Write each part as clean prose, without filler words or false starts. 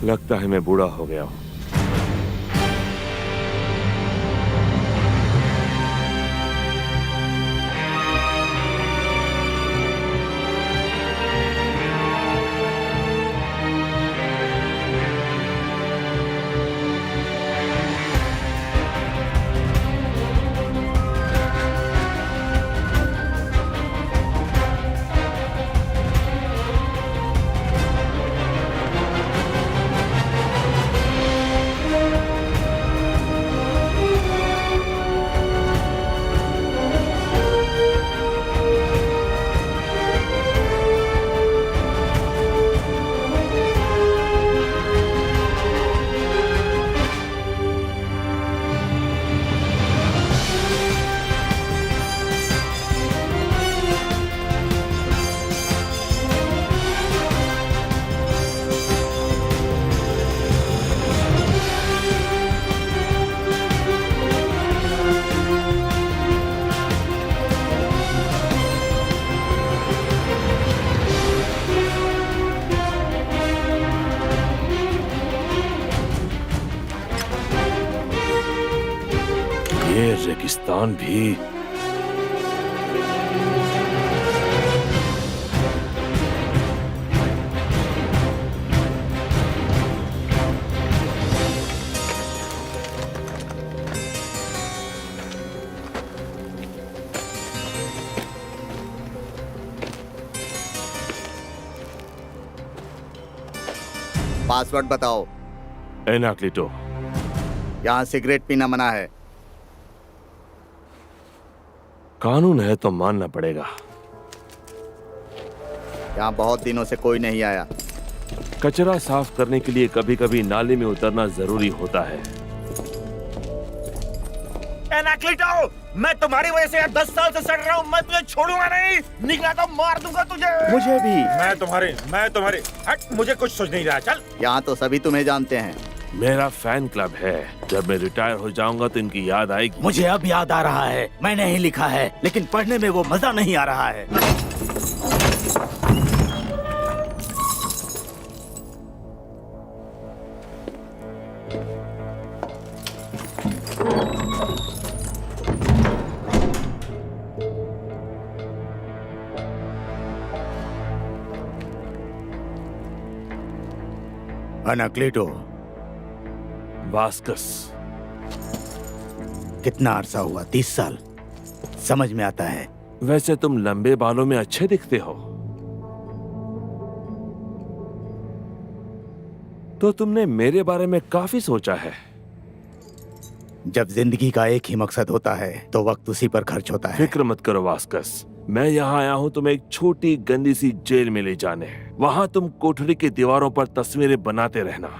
लगता है मैं बूढ़ा हो गया हूँ। ये रेगिस्तान भी पासवर्ड बताओ। एनाक्लिटो। यहाँ सिगरेट पीना मना है। कानून है तो मानना पड़ेगा। यहाँ बहुत दिनों से कोई नहीं आया। कचरा साफ करने के लिए कभी कभी नाले में उतरना जरूरी होता है। एनाक्लिटो, मैं तुम्हारी वजह से 10 साल से सड़ रहा हूँ। मैं तुझे छोड़ूंगा नहीं। निकला तो मार दूंगा तुझे। मुझे भी। मैं तुम्हारे हट, मुझे कुछ सोच नहीं रहा। चल। यहाँ तो सभी तुम्हें जानते हैं। मेरा फैन क्लब है। जब मैं रिटायर हो जाऊंगा तो इनकी याद आएगी। मुझे अब याद आ रहा है, मैंने ही लिखा है, लेकिन पढ़ने में वो मजा नहीं आ रहा है। अनाक्लिटो। वास्कस। कितना अरसा हुआ? 30 साल। समझ में आता है। वैसे तुम लंबे बालों में अच्छे दिखते हो। तो तुमने मेरे बारे में काफी सोचा है। जब जिंदगी का एक ही मकसद होता है तो वक्त उसी पर खर्च होता है। फिक्र मत करो वास्कस, मैं यहाँ आया हूँ तुम्हें एक छोटी गंदी सी जेल में ले जाने। वहाँ तुम कोठरी की दीवारों पर तस्वीरें बनाते रहना।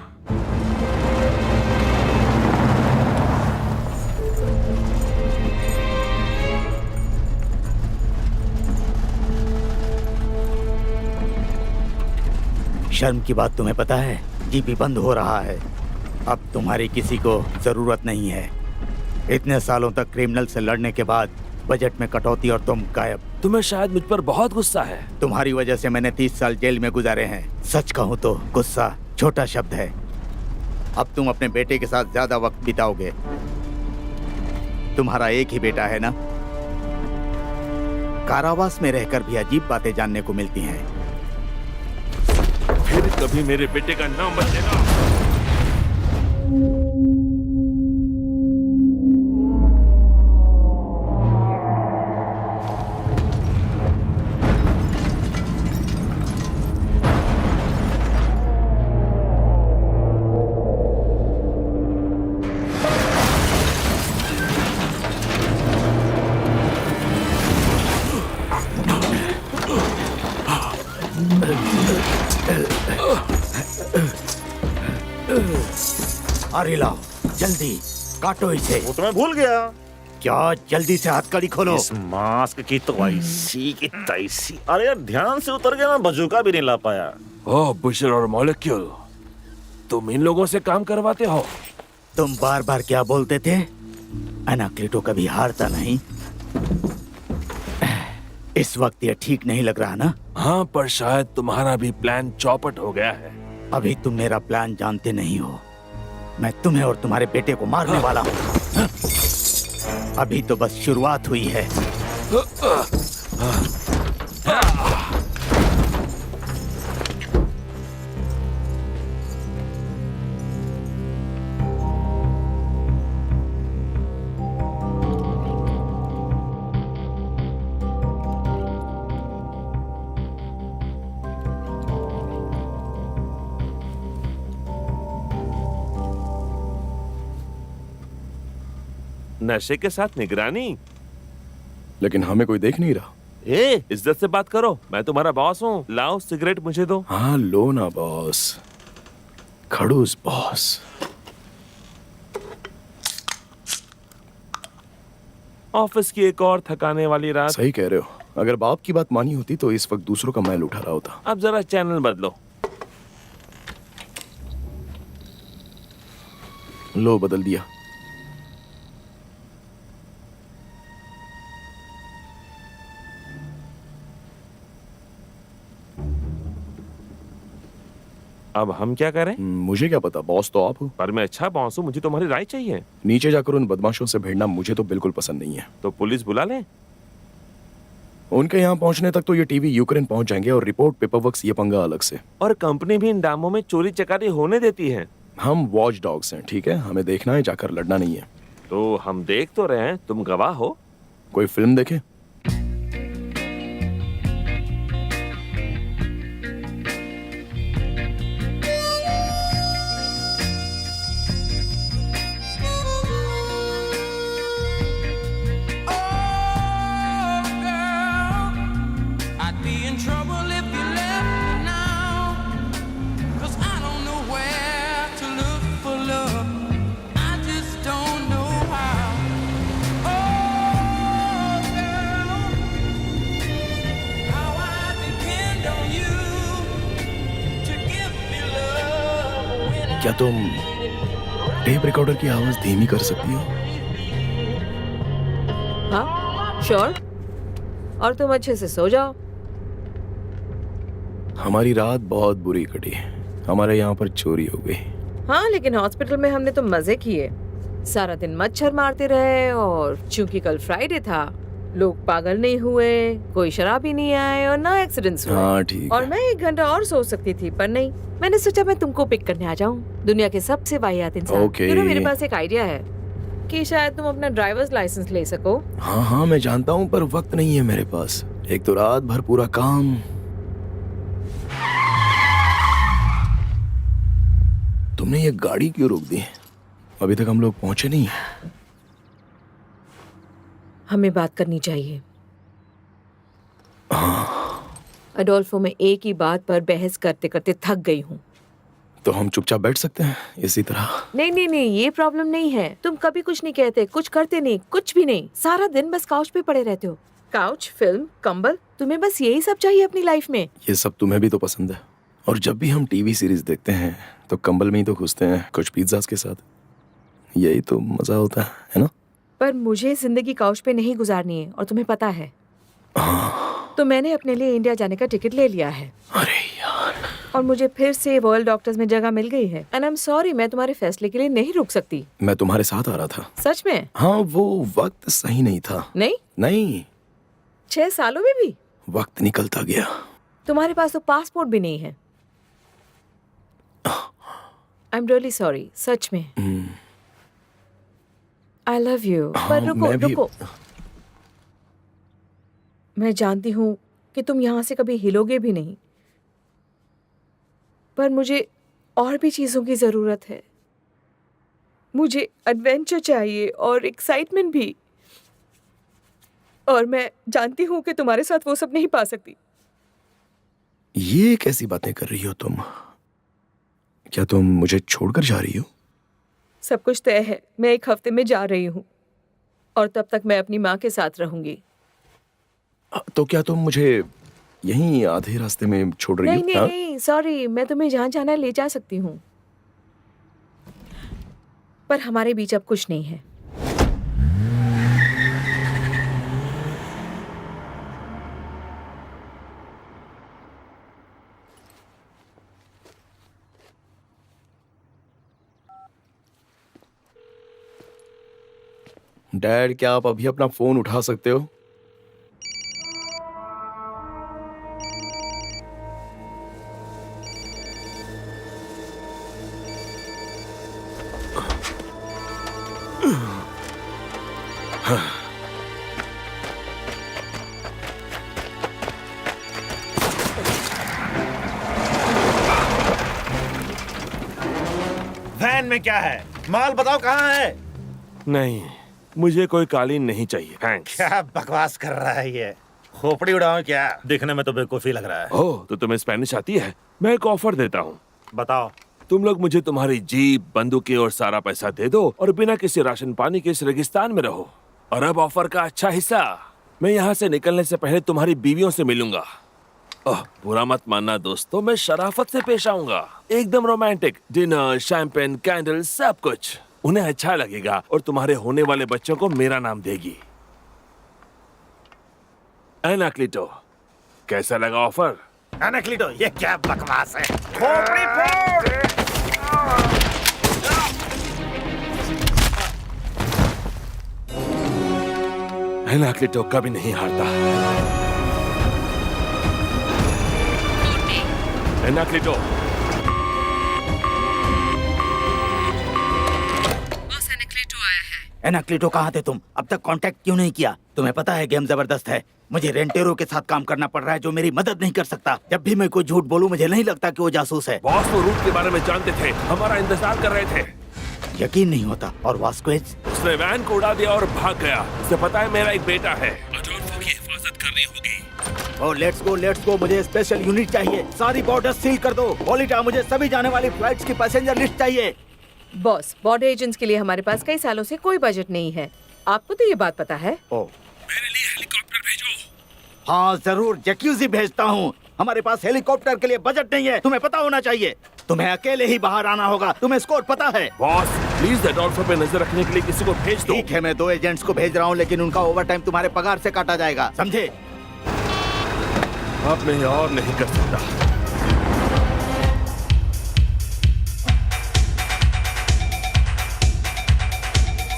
शर्म की बात तुम्हें पता है, जीपी बंद हो रहा है। अब तुम्हारी किसी को जरूरत नहीं है। इतने सालों तक क्रिमिनल से लड़ने के बाद बजट में कटौती और तुम गायब। तुम्हें शायद मुझ पर बहुत गुस्सा है। तुम्हारी वजह से मैंने 30 साल जेल में गुजारे हैं। सच कहूँ तो गुस्सा छोटा शब्द है। अब तुम अपने बेटे के साथ ज्यादा वक्त बिताओगे। तुम्हारा एक ही बेटा है ना? कारावास में रहकर भी अजीब बातें जानने को मिलती हैं। फिर कभी मेरे बेटे का नाम मत लेना। अरे लाओ, जल्दी काटो इसे। वो तो मैं भूल गया। क्या? जल्दी से हथकड़ी खोलो। इस मास्क की तो ऐसी की तैसी। अरे यार, ध्यान से उतर गया, मैं बजूका भी नहीं ला पाया। ओह बुशर और मॉलिक्यूल, तुम इन लोगों से काम करवाते हो? तुम बार बार क्या बोलते थे? अनाक्लिटो कभी हारता नहीं। इस वक्त ये ठीक नहीं लग रहा ना? हाँ, पर शायद तुम्हारा भी प्लान चौपट हो गया है। अभी तुम मेरा प्लान जानते नहीं हो। मैं तुम्हें और तुम्हारे बेटे को मारने वाला हूँ। अभी तो बस शुरुआत हुई है। नशे के साथ निगरानी? लेकिन हमें कोई देख नहीं रहा। ए, इज्जत से बात करो, मैं तुम्हारा बॉस हूँ। लाओ सिगरेट मुझे दो। हाँ लो ना बॉस। खड़ूस बॉस। ऑफिस की एक और थकाने वाली रात। सही कह रहे हो। अगर बाप की बात मानी होती तो इस वक्त दूसरों का मैल उठा रहा होता। अब जरा चैनल बदलो। लो बदल दिया। अब हम क्या करें? मुझे क्या पता, बॉस तो आप हो। पर मैं अच्छा बॉस हूँ, मुझे तुम्हारी राय चाहिए। नीचे जाकर उन बदमाशों से भिड़ना मुझे तो बिल्कुल पसंद नहीं है। तो पुलिस बुला लें? उनके यहाँ पहुँचने तक तो ये टीवी यूक्रेन पहुँच जाएंगे और रिपोर्ट पेपरवर्क्स ये पंगा अलग से। और कंपनी भी इन दामों में चोरी चकारी होने देती है। हम वॉच डॉग्स हैं, ठीक है? हमें देखना है, जाकर लड़ना नहीं है। तो हम देख तो रहे हैं, तुम गवाह हो। कोई फिल्म देखे? I'd be in trouble if you left me now. 'Cause I don't know where to look for love. I just don't know how. Oh, girl, how I depend on you to give me love when क्या तुम tape recorder की आवाज धीमी कर सकती हो? हाँ sure. और तुम अच्छे से सो जाओ। हमारी रात बहुत बुरी कटी। हमारे यहाँ पर चोरी हो गई। हाँ लेकिन हॉस्पिटल में हमने तो मजे किए। सारा दिन मच्छर मारते रहे और चूंकि कल फ्राइडे था, लोग पागल नहीं हुए, कोई शराबी नहीं आए और ना एक्सीडेंट्स हुए। हाँ ठीक और है। मैं 1 घंटा और सो सकती थी पर नहीं, मैंने सोचा मैं तुमको पिक करने आ जाऊं। दुनिया के सबसे वाहियात इंसान। Okay. You know, मेरे पास एक आइडिया है कि शायद तुम अपना ड्राइवर्स लाइसेंस ले सको। हाँ हाँ मैं जानता हूँ, पर वक्त नहीं है मेरे पास। एक तो रात भर पूरा काम। तुमने ये गाड़ी क्यों रोक दी? अभी तक हम लोग पहुंचे नहीं। हमें बात करनी चाहिए। अडोल्फो, मैं एक ही बात पर बहस करते करते थक गई हूँ। तो हम चुपचाप बैठ सकते हैं इसी तरह? नहीं नहीं नहीं, ये प्रॉब्लम नहीं है। तुम कभी कुछ नहीं कहते, कुछ करते नहीं, कुछ भी नहीं। सारा दिन बस काउच पे पड़े रहते हो। काउच, फिल्म, कंबल, तुम्हें बस यही सब चाहिए अपनी लाइफ में। ये सब तुम्हें भी तो पसंद है। और जब भी हम टीवी सीरीज देखते हैं तो कंबल में ही तो घुसते हैं, कुछ पिज्जाज के साथ। यही तो मजा होता है ना? पर मुझे जिंदगी काउच पे नहीं गुजारनी है और तुम्हें पता है। तो मैंने अपने लिए इंडिया जाने का टिकट ले लिया है। अरे यार। और मुझे फिर से वर्ल्ड डॉक्टर्स में जगह मिल गई है। एंड आई एम सॉरी, मैं तुम्हारे फैसले के लिए नहीं रुक सकती। मैं तुम्हारे साथ आ रहा था। सच में? हाँ वो वक्त सही नहीं था। नहीं? नहीं, 6 सालों में भी? वक्त निकलता गया। तुम्हारे पास तो पासपोर्ट भी नहीं है। आई एम रियली सॉरी, सच में। I love you. पर रुको मैं भी- रुको, मैं जानती हूँ कि तुम यहाँ से कभी हिलोगे भी नहीं, पर मुझे और भी चीजों की जरूरत है। मुझे एडवेंचर चाहिए और एक्साइटमेंट भी। और मैं जानती हूँ कि तुम्हारे साथ वो सब नहीं पा सकती। ये कैसी बातें कर रही हो तुम? क्या तुम मुझे छोड़कर जा रही हो? सब कुछ तय है। मैं 1 हफ्ते में जा रही हूँ और तब तक मैं अपनी माँ के साथ रहूंगी। तो क्या तुम मुझे यहीं आधे रास्ते में छोड़ रही नहीं हो? नहीं हाँ? नहीं, सॉरी, मैं तुम्हें जहाँ जाना है ले जा सकती हूँ, पर हमारे बीच अब कुछ नहीं है। डैड, क्या आप अभी अपना फोन उठा सकते हो? वैन में क्या है? माल बताओ कहाँ है? नहीं, मुझे कोई कालीन नहीं चाहिए, थैंक्स। क्या बकवास कर रहा है ये? खोपड़ी उड़ाऊं क्या? दिखने में तो बेवकूफी लग रहा है। ओह, तो तुम्हें स्पेनिश आती है? मैं एक ऑफर देता हूँ। बताओ। तुम लोग मुझे तुम्हारी जीप, बंदूकें और सारा पैसा दे दो और बिना किसी राशन पानी के इस रेगिस्तान में रहो। और अब ऑफर का अच्छा हिस्सा, मैं यहाँ से निकलने से पहले तुम्हारी बीवियों से मिलूंगा। ओह, बुरा मत मानना दोस्तों, मैं शराफत से पेश आऊंगा, एकदम रोमांटिक। डिनर, शैंपेन, कैंडल, सब कुछ उन्हें अच्छा लगेगा और तुम्हारे होने वाले बच्चों को मेरा नाम देगी। एनाक्लिटो, कैसा लगा ऑफर? एनाक्लिटो, ये क्या बकवास है? खोपड़ी फोड़! एनाक्लिटो कभी नहीं हारता। एनाक्लिटो, एनाक्लिटो कहाँ थे तुम? अब तक कांटेक्ट क्यों नहीं किया? तुम्हें पता है गेम जबरदस्त है। मुझे रेंटेरो के साथ काम करना पड़ रहा है जो मेरी मदद नहीं कर सकता। जब भी मैं कोई झूठ बोलूं मुझे नहीं लगता कि वो जासूस है। बॉस वो रूट के बारे में जानते थे, हमारा इंतजार कर रहे थे। यकीन नहीं होता। और वास्कोज? उसने वैन को उड़ा दिया और भाग गया। उसे पता है मेरा एक बेटा है, अडोल्फो की हिफाजत करनी होगी। ओ लेट्स गो, मुझे स्पेशल यूनिट चाहिए। सारी बॉर्डर सील कर दो। पॉलिटा, मुझे सभी जाने वाली फ्लाइट्स की पैसेंजर लिस्ट चाहिए। बॉस, बॉर्डर एजेंट्स के लिए हमारे पास कई सालों से कोई बजट नहीं है। आपको तो ये बात पता है। ओ, मेरे लिए हेलीकॉप्टर भेजो। हाँ जरूर, जैक्यूजी भेजता हूँ। हमारे पास हेलीकॉप्टर के लिए बजट नहीं है, तुम्हें पता होना चाहिए। तुम्हें अकेले ही बाहर आना होगा। तुम्हें स्कोर पता है? बॉस, प्लीज अडोल्फो पे नजर रखने के लिए किसी को भेज दो। ठीक है, मैं 2 एजेंट्स को भेज रहा हूँ, लेकिन उनका ओवरटाइम तुम्हारे पगार से काटा जाएगा, समझे? अब मैं और नहीं कर सकता।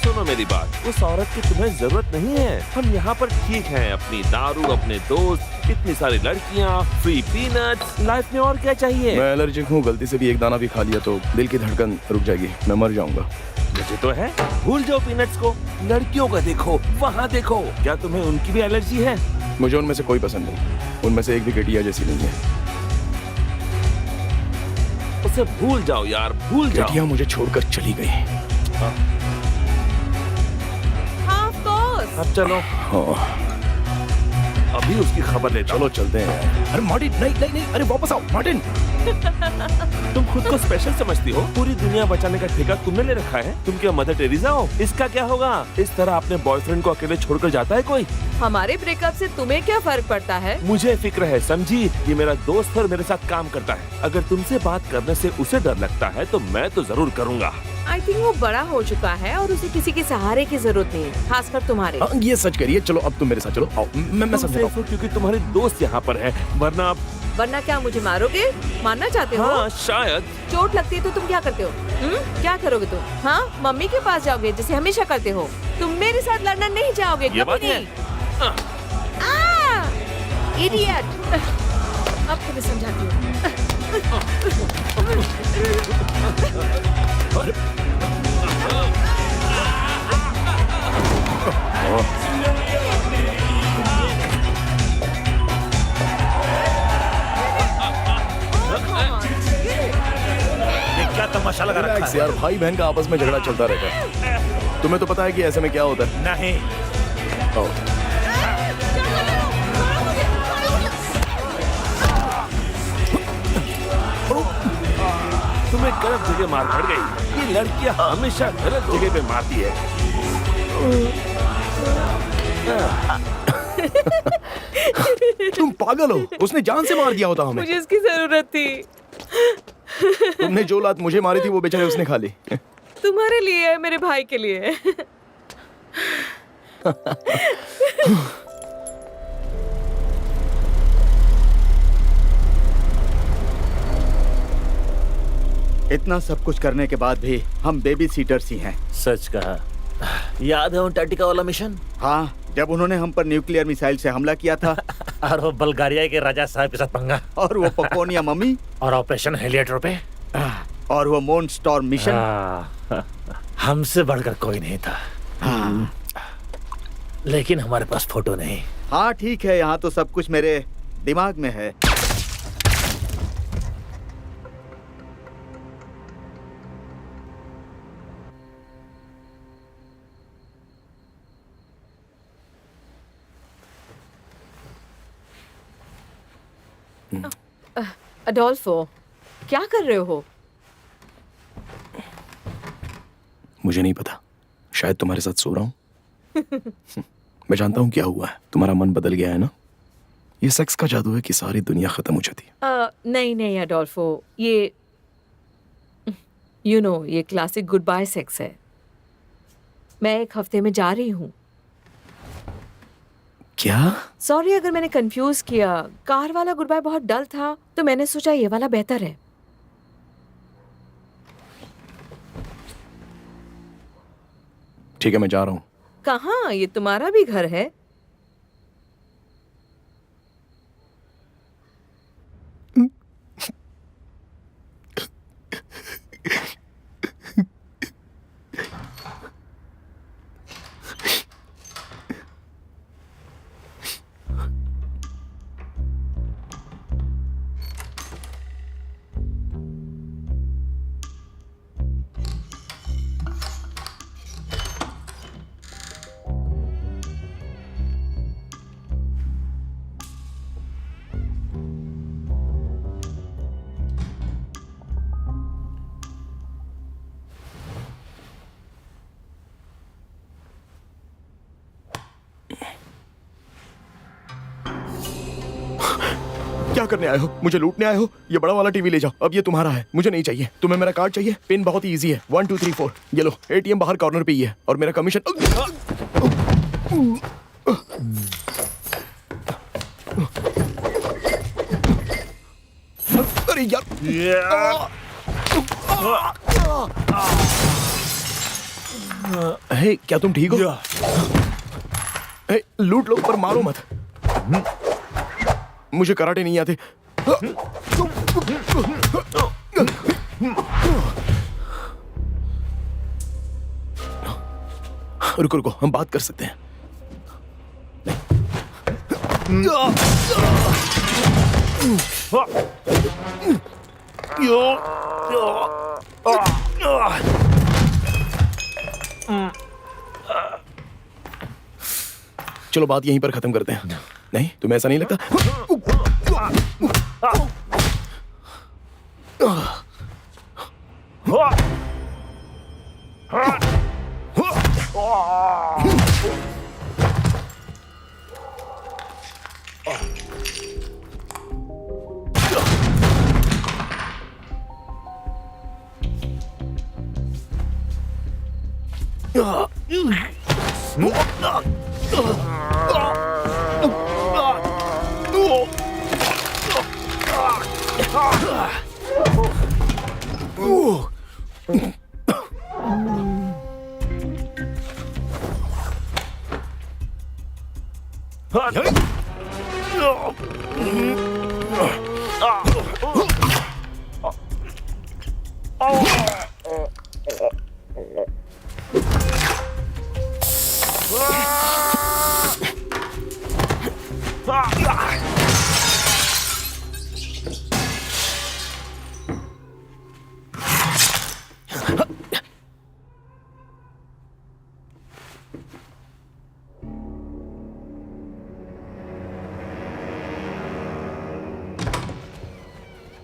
सुनो मेरी बात, उस औरत की तुम्हें जरूरत नहीं है। हम यहाँ पर ठीक हैं, अपनी दारू, अपने दोस्त, इतनी सारी लड़कियाँ, फ्री पीनट्स, लाइफ में और क्या चाहिए? मैं एलर्जिक हूँ, गलती से भी एक दाना भी खा लिया तो दिल की धड़कन रुक जाएगी, मैं मर जाऊंगा। मुझे तो है, भूल जाओ पीनट्स को। लड़कियों का देखो, वहाँ देखो, क्या तुम्हें उनकी भी एलर्जी है? मुझे उनमें से कोई पसंद नहीं, उनमें से एक भी केटिया जैसी नहीं है। उसे भूल जाओ यार, भूल जाओ। केटिया मुझे छोड़कर चली गई। हाँ, of course। अब चलो, हाँ, अभी उसकी खबर लेता हूँ। चलो चलते हैं। अरे मार्टिन, नहीं, अरे वापस आओ मार्टिन। तुम खुद को स्पेशल समझती हो? पूरी दुनिया बचाने का ठेका तुमने ले रखा है। तुम क्या मदर टेरेसा हो? इसका क्या होगा? इस तरह अपने बॉयफ्रेंड को अकेले छोड़कर जाता है कोई? हमारे ब्रेकअप से तुम्हें क्या फर्क पड़ता है? मुझे फिक्र है, समझी? ये मेरा दोस्त है और मेरे साथ काम करता है। अगर तुमसे बात करने से उसे डर लगता है तो मैं तो जरूर करूँगा। आई थिंक वो बड़ा हो चुका है और उसे किसी के सहारे की जरूरत नहीं है, खासकर तुम्हारे। हाँ, ये सच करिए। चलो अब तुम मेरे साथ चलो, आओ। मैं तुम समझाता सेफ हो क्योंकि तुम्हारे दोस्त यहाँ पर है, वरना क्या मुझे मारोगे? मारना चाहते हो? हाँ शायद। चोट लगती है तो तुम क्या करते हो? क्या करोगे तुम? हाँ, मम्मी के पास जाओगे जैसे हमेशा करते हो। तुम मेरे साथ लड़ना नहीं जाओगे, ये बात कभी है। नहीं। इडियट। अब तुम्हें समझाती हूँ। ये क्या तमाशा लगा रखा रिलैक्स है? यार, भाई बहन का आपस में झगड़ा चलता रहता है। तुम्हें तो पता है कि ऐसे में क्या होता है। नहीं, आओ। तुम्हें गलत जगह मार पड़ गई। ये लड़कियां हमेशा गलत जगह पे मारती है। तुम पागल हो, उसने जान से मार दिया होता हमें। मुझे इसकी जरूरत थी। तुमने जो लात मुझे मारी थी वो बेचारे उसने खा ली। तुम्हारे लिए है, मेरे भाई के लिए। इतना सब कुछ करने के बाद भी हम बेबी सीटर्स ही हैं। सच कहा। याद है उन टैटिका वाला मिशन? हाँ, जब उन्होंने हम पर न्यूक्लियर मिसाइल से हमला किया था। और वो बल्गारिया के राजा साहब के साथ पंगा, और वो पपोनिया मम्मी, और ऑपरेशन हेलियाटर पे, और वो मून स्टॉर्म मिशन। हमसे बढ़कर कोई नहीं था। लेकिन हमारे पास फोटो नहीं। हाँ ठीक है, यहाँ तो सब कुछ मेरे दिमाग में है। अडोल्फो, क्या कर रहे हो? मुझे नहीं पता, शायद तुम्हारे साथ सो रहा हूँ। मैं जानता हूँ क्या हुआ है, तुम्हारा मन बदल गया है ना। ये सेक्स का जादू है कि सारी दुनिया खत्म हो जाती है। नहीं नहीं अडोल्फो, ये ये क्लासिक गुड बाय सेक्स है। मैं 1 हफ्ते में जा रही हूँ। क्या? सॉरी अगर मैंने कंफ्यूज किया। कार वाला गुड बाय बहुत डल था, तो मैंने सोचा ये वाला बेहतर है। ठीक है, मैं जा रहा हूँ। कहाँ? ये तुम्हारा भी घर है। क्या करने आए हो? मुझे लूटने आए हो? ये बड़ा वाला टीवी ले जाओ, अब ये तुम्हारा है, मुझे नहीं चाहिए। तुम्हें मेरा कार्ड चाहिए? पिन बहुत ही इजी है, 1 2 3 4। ये लो, एटीएम बाहर कॉर्नर पे ही है, और मेरा कमीशन। अरे यार, हे, क्या तुम ठीक हो? हे, लूट लो पर मारो मत। मुझे कराटे नहीं आते। रुको रुको, हम बात कर सकते हैं। चलो बात यहीं पर खत्म करते हैं। नहीं, तुम्हें ऐसा नहीं लगता?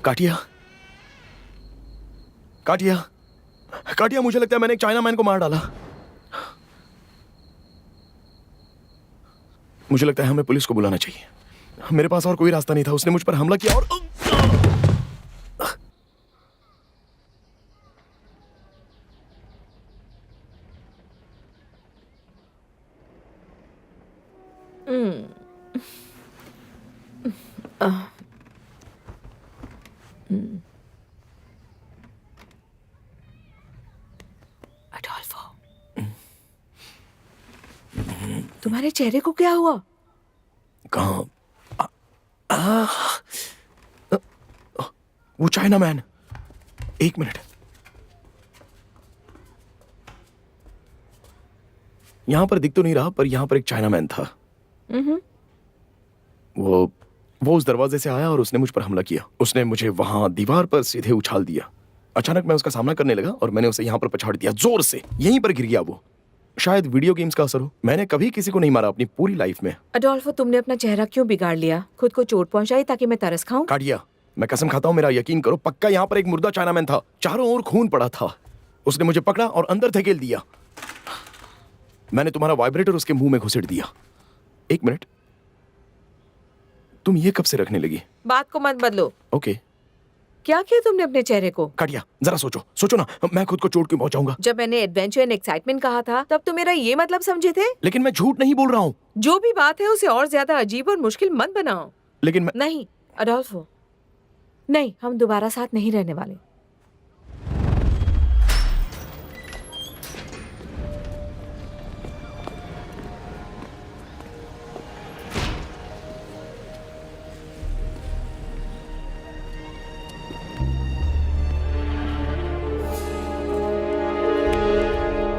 काटिया, काटिया, काटिया, मुझे लगता है मैंने एक चाइना मैन को मार डाला। मुझे लगता है हमें पुलिस को बुलाना चाहिए। मेरे पास और कोई रास्ता नहीं था, उसने मुझ पर हमला किया और अडोल्फो, तुम्हारे चेहरे को क्या हुआ? कहाँ? वो चाइना मैन। एक मिनट, यहां पर दिख तो नहीं रहा, पर यहां पर एक चाइना मैन था। वो उस दरवाजे से आया और उसने मुझ पर हमला किया। उसने मुझे वहां दीवार पर सीधे उछाल दिया। अचानक मैं उसका सामना करने लगा और मैंने उसे यहां पर पछाड़ दिया, जोर से। यहीं पर गिर गया वो। शायद वीडियो गेम्स का असर हो। मैंने कभी किसी को नहीं मारा अपनी पूरी लाइफ में। अडोल्फो, तुमने अपना चेहरा क्यों बिगाड़ लिया? खुद को चोट पहुंचाई ताकि मैं तरस खाऊं? काटिया, मैं कसम खाता हूं, मेरा यकीन करो, पक्का यहां पर एक मुर्दा चाइना मैन था। चारों ओर खून पड़ा था। उसने मुझे पकड़ा और अंदर धकेल दिया। मैंने तुम्हारा वाइब्रेटर उसके मुंह में घुसेड़ दिया। एक मिनट, तुम ये कब से रखने लगी? बात को मत बदलो। ओके। क्या किया तुमने अपने चेहरे को? काटिया, जरा सोचो ना, मैं खुद को चोट क्यों पहुंचाऊंगा? जब मैंने एडवेंचर एंड एक्साइटमेंट कहा था तब तो मेरा ये मतलब समझे थे। लेकिन मैं झूठ नहीं बोल रहा हूं। जो भी बात है उसे और ज्यादा अजीब और मुश्किल मत बनाओ। लेकिन मैं नहीं अडोल्फो, नहीं, हम दोबारा साथ नहीं रहने वाले।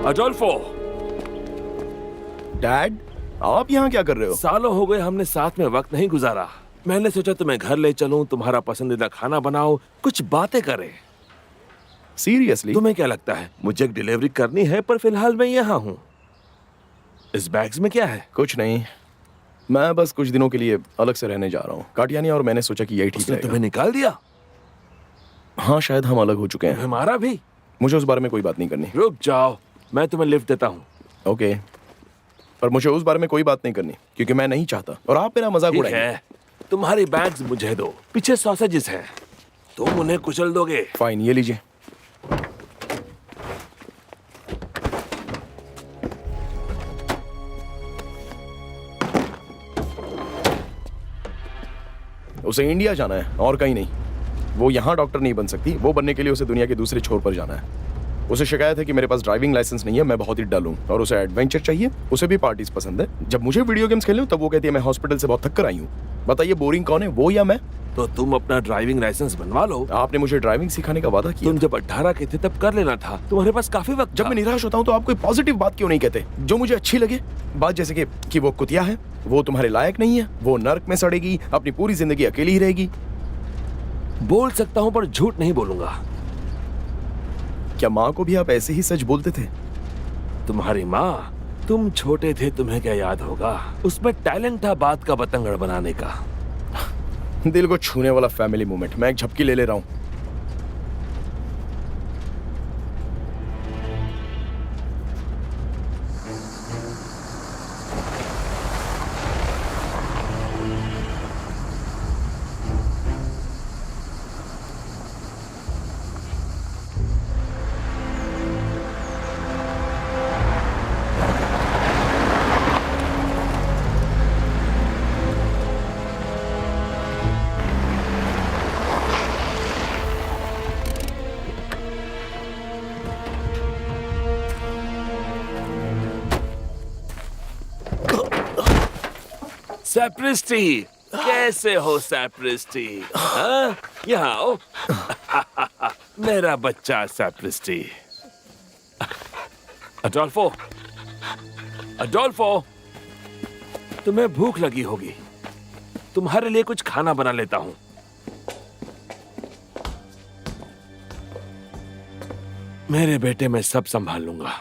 अडोल्फो, डैड, आप यहाँ क्या कर रहे हो? सालों हो गए हमने साथ में वक्त नहीं गुजारा। मैंने सोचा तुम्हें घर ले चलूं, तुम्हारा पसंदीदा खाना बनाओ, कुछ बातें करें। सीरियसली? तुम्हें क्या लगता है मुझे एक डिलीवरी करनी है? पर फिलहाल मैं यहाँ हूँ। इस बैग्स में क्या है? कुछ नहीं, मैं बस कुछ दिनों के लिए अलग से रहने जा रहा हूँ। काटियानी और मैंने सोचा कि यही ठीक उसने रहेगा। तुम्हें निकाल दिया? हाँ, शायद हम अलग हो चुके हैं। हमारा भी? मुझे उस बारे में कोई बात नहीं करनी। रुक जाओ, मैं तुम्हें लिफ्ट देता हूँ। ओके, पर मुझे उस बारे में कोई बात नहीं करनी, क्योंकि मैं नहीं चाहता और आप मेरा मजाक ठीक उड़ाएंगे। है, तुम्हारी बैग्स मुझे दो। पीछे सॉसेजेस हैं, तुम उन्हें कुचल दोगे। फाइन, ये लीजिए। उसे इंडिया जाना है और कहीं नहीं। वो यहाँ डॉक्टर नहीं बन सकती। वो बनने के लिए उसे दुनिया के दूसरे छोर पर जाना है। उसे शिकायत है कि मेरे पास ड्राइविंग लाइसेंस नहीं है, मैं बहुत ही डल हूँ, और उसे एडवेंचर चाहिए। उसे भी पार्टीज पसंद है। जब मुझे वीडियो गेम्स खेलने तब वो कहती है मैं हॉस्पिटल से बहुत थक कर आई हूँ। बताइए बोरिंग कौन है, वो या मैं? तो तुम अपना ड्राइविंग लाइसेंस बनवा लो। आपने मुझे ड्राइविंग सिखाने का वादा किया। तुम जब 18 के थे तब कर लेना था, तुम्हारे पास काफी वक्त जब था। मैं निराश होता हूँ तो आप कोई पॉजिटिव बात क्यों नहीं कहते, जो मुझे अच्छी लगे? बात जैसे कि वो कुतिया है, वो तुम्हारे लायक नहीं है, वो नर्क में सड़ेगी, अपनी पूरी जिंदगी अकेली ही रहेगी। बोल सकता हूँ पर झूठ नहीं बोलूंगा। क्या माँ को भी आप ऐसे ही सच बोलते थे? तुम्हारी माँ, तुम छोटे थे, तुम्हें क्या याद होगा, उसमें टैलेंट था बात का बतंगड़ बनाने का। दिल को छूने वाला फैमिली मोमेंट। मैं एक झपकी ले रहा हूँ। सैप्रिस्टी, कैसे हो सैप्रिस्टी? हाँ? यहाँ आओ। मेरा बच्चा सैप्रिस्टी। अडोल्फो, अडोल्फो, तुम्हें भूख लगी होगी, तुम्हारे लिए कुछ खाना बना लेता हूं। मेरे बेटे, मैं सब संभाल लूंगा।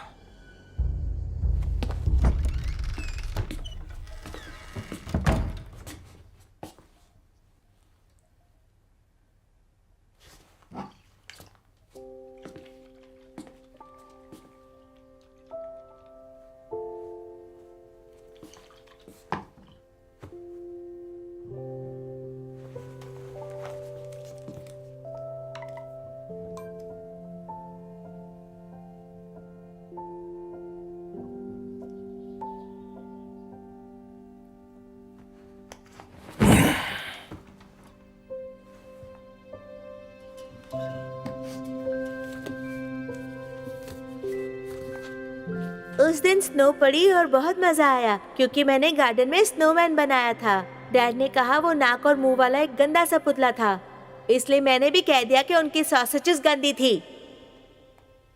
उस दिन स्नो पड़ी और बहुत मजा आया क्योंकि मैंने गार्डन में स्नोमैन बनाया था। डैड ने कहा वो नाक और मुंह वाला एक गंदा सा पुतला था, इसलिए मैंने भी कह दिया कि उनकी सॉसेजेस गंदी थी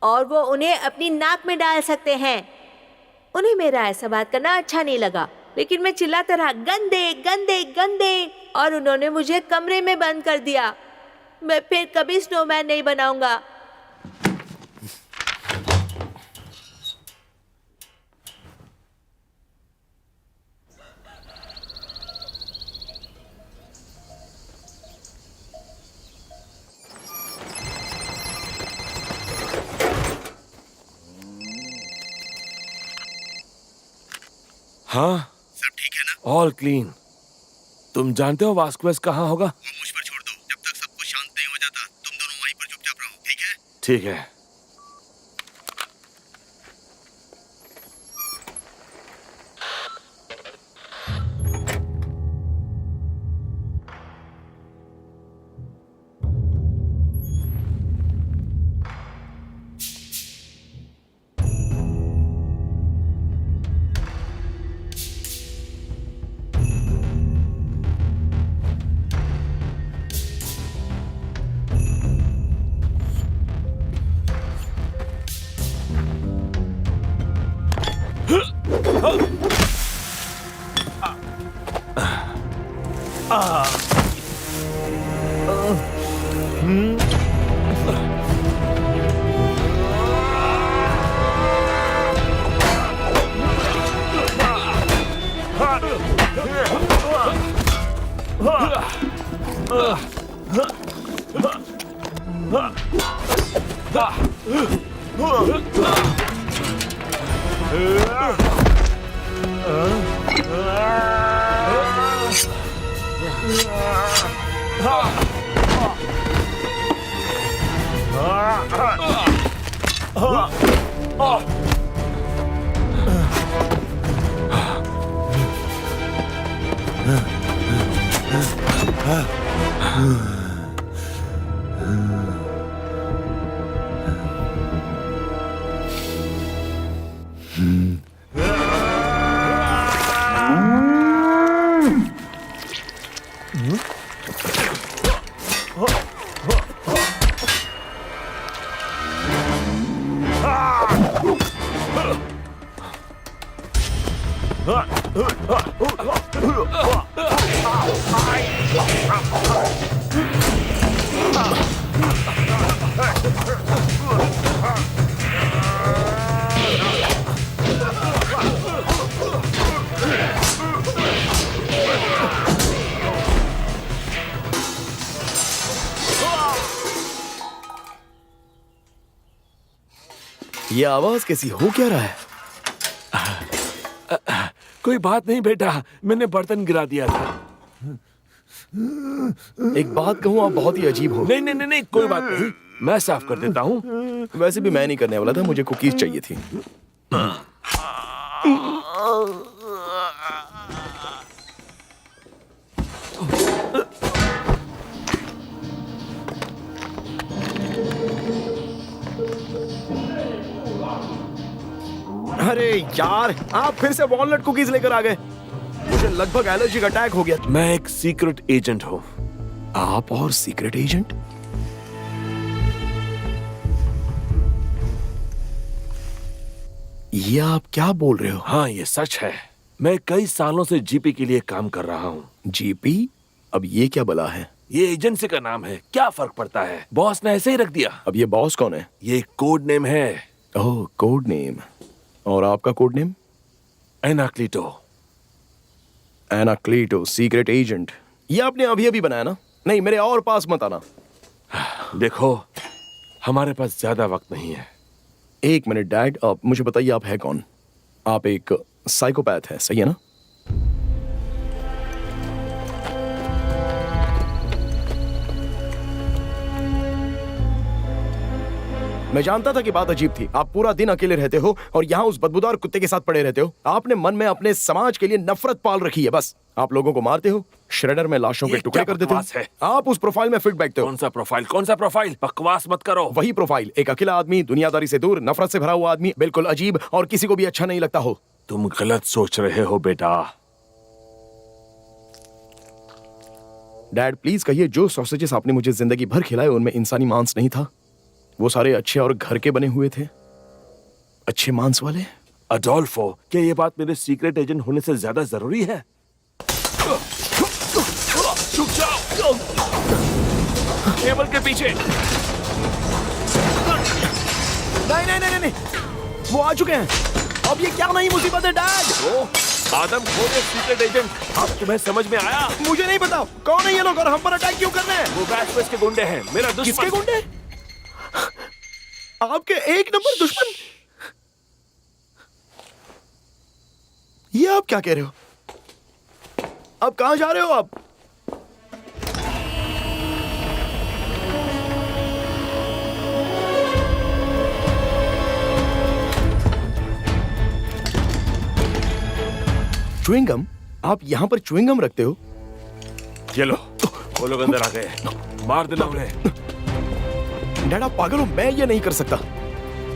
और वो उन्हें अपनी नाक में डाल सकते हैं। उन्हें मेरा ऐसा बात करना अच्छा नहीं लगा, लेकिन मैं चिल्लाता रहा, गंदे गंदे गंदे, और उन्होंने मुझे कमरे में बंद कर दिया। मैं फिर कभी स्नोमैन नहीं बनाऊंगा। हाँ सब ठीक है ना? All clean. तुम जानते हो वास्कुएस कहाँ होगा? वो मुझ पर छोड़ दो। जब तक सब कुछ शांत नहीं हो जाता तुम दोनों वहीं पर चुपचाप रहो, ठीक है? ठीक है। ये आवाज कैसी हो क्या रहा है? कोई बात नहीं बेटा, मैंने बर्तन गिरा दिया था। एक बात कहूँ, आप बहुत ही अजीब हो। नहीं नहीं नहीं नहीं, कोई बात नहीं, मैं साफ कर देता हूँ। वैसे भी मैं नहीं करने वाला था, मुझे कुकीज चाहिए थी। अरे यार, आप फिर से वॉलनट कुकीज लेकर आ गए। मुझे लगभग एलर्जी का अटैक हो गया। मैं एक सीक्रेट एजेंट हूँ। आप और सीक्रेट एजेंट? ये आप क्या बोल रहे हो? हाँ, ये सच है। मैं कई सालों से जीपी के लिए काम कर रहा हूँ। जीपी? अब ये क्या बला है? ये एजेंसी का नाम है, क्या फर्क पड़ता है? बॉस ने ऐसे ही रख दिया। अब ये बॉस कौन है? ये कोड नेम है। Oh, code name. और आपका code name? Anacleto. Anacleto, secret agent. ये आपने अभी अभी बनाया ना? नहीं, मेरे और पास मत आना। देखो, हमारे पास ज्यादा वक्त नहीं है। एक मिनट डैड, आप मुझे बताइए, आप है कौन? आप एक साइकोपैथ है, सही है ना? मैं जानता था कि बात अजीब थी। आप पूरा दिन अकेले रहते हो और यहाँ उस बदबूदार कुत्ते के साथ पड़े रहते हो। आपने मन में अपने समाज के लिए नफरत पाल रखी है। बस आप लोगों को मारते हो, श्रेडर में लाशों के ये टुकड़े क्या कर देते बकवास है? हो। आप उस प्रोफाइल में फिट बैठते हो। कौन सा प्रोफाइल? कौन सा प्रोफाइल? बकवास मत करो। वही प्रोफाइल, एक अकेला आदमी, दुनियादारी से दूर, नफरत से भरा हुआ आदमी, बिल्कुल अजीब और किसी को भी अच्छा नहीं लगता हो। तुम गलत सोच रहे हो बेटा। डैड प्लीज कहिए, जो सॉसेजेस आपने मुझे जिंदगी भर खिलाए उनमें इंसानी मांस नहीं था। वो सारे अच्छे और घर के बने हुए थे, अच्छे मांस वाले। अडोल्फो, क्या ये बात मेरे सीक्रेट एजेंट होने से ज्यादा जरूरी है? रुक जाओ, टेबल के पीछे। नहीं नहीं नहीं नहीं, वो आ चुके हैं। अब ये क्या नई मुसीबत है डैड? आदम खोटे सीक्रेट एजेंट, अब तुम्हें समझ में आया? मुझे नहीं पता कौन है ये लोग और हम पर अटैक क्यों कर रहे हैं। वो बैचलर्स के गुंडे हैं, मेरा दुश्मन। किसके गुंडे? आपके एक नंबर दुश्मन। ये आप क्या कह रहे हो? अब कहां जा रहे हो आप? च्युइंगम? आप यहां पर च्युइंगम रखते हो? ये लो, वो लोग अंदर आ गए। मार देना उन्हें। डैड आप पागल हो, मैं ये नहीं कर सकता।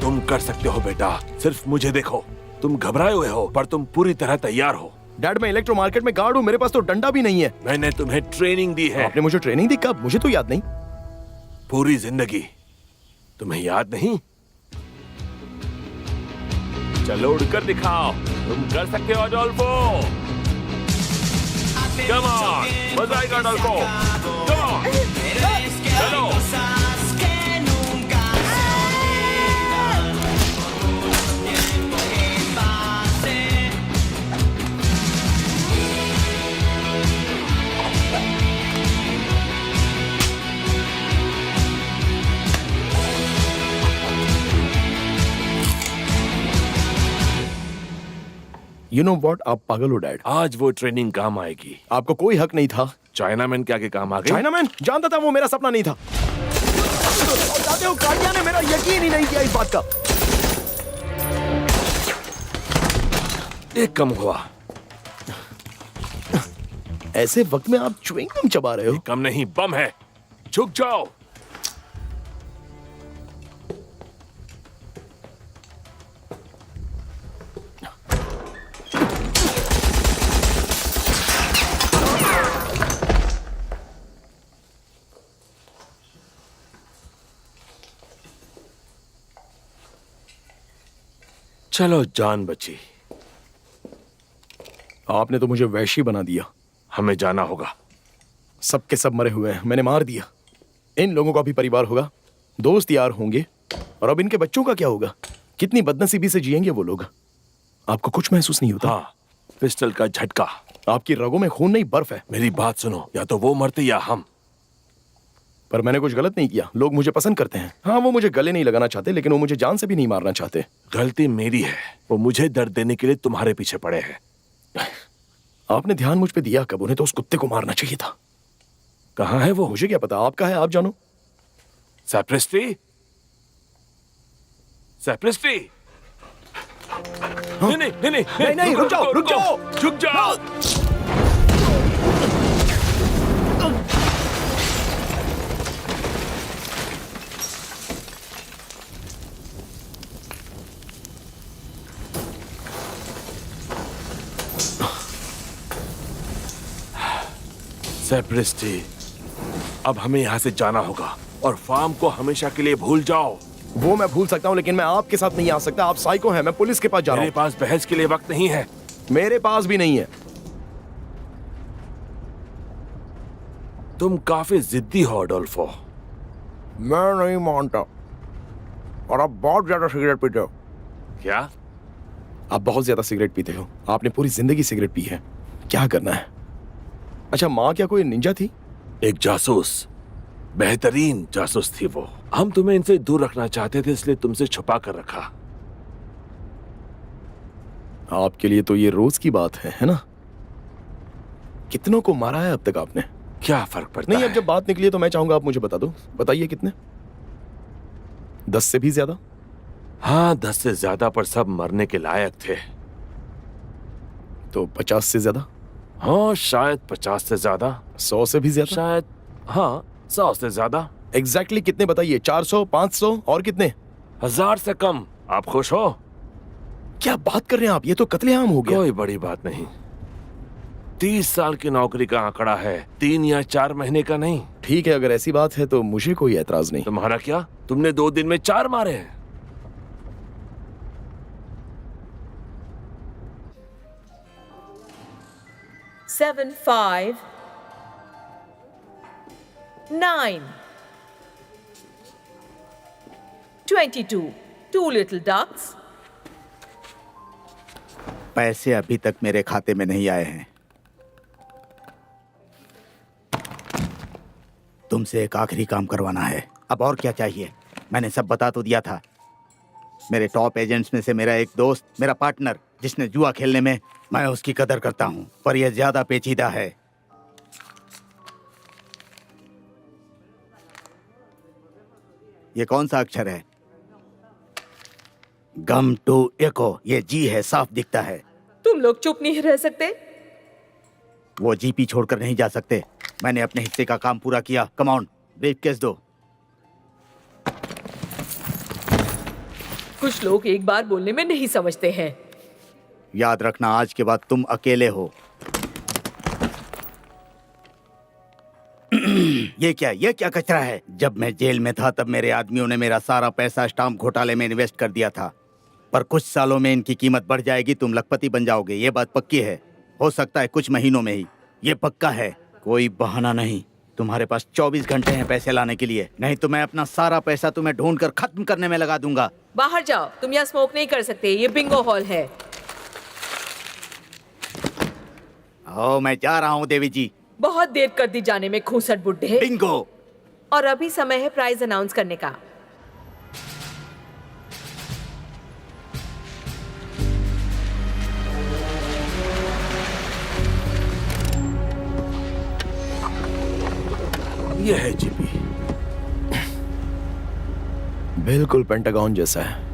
तुम कर सकते हो बेटा, सिर्फ मुझे देखो। तुम घबराए हुए हो पर तुम पूरी तरह तैयार हो। डैड मैं इलेक्ट्रो मार्केट में गार्ड हूं, मेरे पास तो डंडा भी नहीं है। मैंने तुम्हें ट्रेनिंग दी है। आपने मुझे ट्रेनिंग दी कब? मुझे तो याद नहीं। पूरी जिंदगी। तुम्हें याद नहीं? चलो उड़कर दिखाओ, तुम कर सकते हो अडोल्फो। कम ऑन, मजा आएगा अडोल्फो। कम ऑन, चलो। You know what? आप पागल हो डैड। आज वो ट्रेनिंग काम आएगी। आपको कोई हक नहीं था। चाइनामैन के आगे काम आ गई। चाइनामैन? जानता था, वो मेरा सपना नहीं था। और जानते हो गार्डियन ने मेरा यकीन ही नहीं किया इस बात का। एक कम हुआ। ऐसे वक्त में आप च्युइंगम चबा रहे हो? कम नहीं, बम है। झुक जाओ। चलो, जान बची। आपने तो मुझे वैशी बना दिया। हमें जाना होगा। सबके सब मरे हुए हैं, मैंने मार दिया। इन लोगों का भी परिवार होगा, दोस्त यार होंगे, और अब इनके बच्चों का क्या होगा? कितनी बदनसीबी से जिएंगे वो लोग। आपको कुछ महसूस नहीं होता? हाँ, पिस्टल का झटका। आपकी रगों में खून नहीं, बर्फ है। मेरी बात सुनो, या तो वो मरते या हम। पर मैंने कुछ गलत नहीं किया। लोग मुझे पसंद करते हैं। हाँ, वो मुझे गले नहीं लगाना चाहते, लेकिन वो मुझे जान से भी नहीं मारना चाहते। गलती मेरी है, वो मुझे दर्द देने के लिए तुम्हारे पीछे पड़े हैं। आपने ध्यान मुझ पे दिया कब? उन्हें तो उस कुत्ते को मारना चाहिए था। कहाँ है वो? मुझे क्या पता, आपका है, आप जानो। सैप्रिस्टी? सैप्रिस्टी? नहीं नहीं नहीं नहीं, नहीं, रुक जाओ, रुक जाओ। रुक जाओ। सैप्रिस्टी, अब हमें यहाँ से जाना होगा और फार्म को हमेशा के लिए भूल जाओ। वो मैं भूल सकता हूँ, लेकिन मैं आपके साथ नहीं आ सकता। आप साइको हैं, मैं पुलिस के पास जा रहा मेरे हूँ। पास बहस के लिए वक्त नहीं है। मेरे पास भी नहीं है। तुम काफी जिद्दी हो अडोल्फो। मैं नहीं मानता, और आप बहुत ज्यादा सिगरेट पीते हो। क्या? आप बहुत ज्यादा सिगरेट पीते हो। आपने पूरी जिंदगी सिगरेट पी है। क्या करना है? अच्छा, माँ क्या कोई निंजा थी? एक जासूस, बेहतरीन जासूस थी वो। हम तुम्हें इनसे दूर रखना चाहते थे, इसलिए तुमसे छुपा कर रखा। आपके लिए तो ये रोज की बात है ना? कितनों को मारा है अब तक आपने? क्या फर्क पड़ता नहीं, है? अब जब बात निकली है तो मैं चाहूंगा आप मुझे बता दो। बताइए कितने? 10 से भी ज्यादा? हाँ, 10 से ज्यादा, पर सब मरने के लायक थे। तो 50 से ज्यादा? हाँ, शायद 50 से ज्यादा, 100 से भी ज्यादा? शायद हाँ 100 से ज्यादा। एग्जैक्टली कितने बताइए? 400, 500 और कितने? 1000 से कम। आप खुश हो? क्या बात कर रहे हैं आप? ये तो कत्लेआम हो गया। कोई बड़ी बात नहीं। 30 साल की नौकरी का आंकड़ा है, 3 या 4 महीने का नहीं। ठीक है, अगर ऐसी बात है तो मुझे कोई एतराज नहीं। तुम्हारा क्या? तुमने 2 दिन में 4 मारे हैं। Seven, 5, 9, 22. 2 little ducks. पैसे अभी तक मेरे खाते में नहीं आए हैं। तुमसे एक आखिरी काम करवाना है। अब और क्या चाहिए? मैंने सब बता तो दिया था। मेरे टॉप एजेंट्स में से मेरा एक दोस्त, मेरा पार्टनर, जिसने जुआ खेलने में, मैं उसकी कदर करता हूं, पर यह ज्यादा पेचीदा है। ये कौन सा अक्षर है? गम टू एको। ये जी है, साफ दिखता है। तुम लोग चुप नहीं रह सकते? वो जीपी छोड़कर नहीं जा सकते। मैंने अपने हिस्से का काम पूरा किया। कम ऑन, ब्रीफकेस दो। कुछ लोग एक बार बोलने में नहीं समझते हैं। याद रखना, आज के बाद तुम अकेले हो। ये क्या कचरा है? जब मैं जेल में था तब मेरे आदमियों ने मेरा सारा पैसा स्टाम्प घोटाले में इन्वेस्ट कर दिया था, पर कुछ सालों में इनकी कीमत बढ़ जाएगी। तुम लखपति बन जाओगे, ये बात पक्की है। हो सकता है कुछ महीनों में ही। ये पक्का है, कोई बहाना नहीं। तुम्हारे पास 24 घंटे हैं पैसे लाने के लिए, नहीं तो मैं अपना सारा पैसा तुम्हें ढूंढकर खत्म करने में लगा दूंगा। बाहर जाओ, तुम यहाँ स्मोक नहीं कर सकते। ये बिंगो हॉल है। ओ, मैं जा रहा हूँ देवी जी। बहुत देर कर दी जाने में, खूसट बुड्ढे। बिंगो। और अभी समय है प्राइज अनाउंस करने का। ये है जीपी। बिल्कुल पेंटागन जैसा है।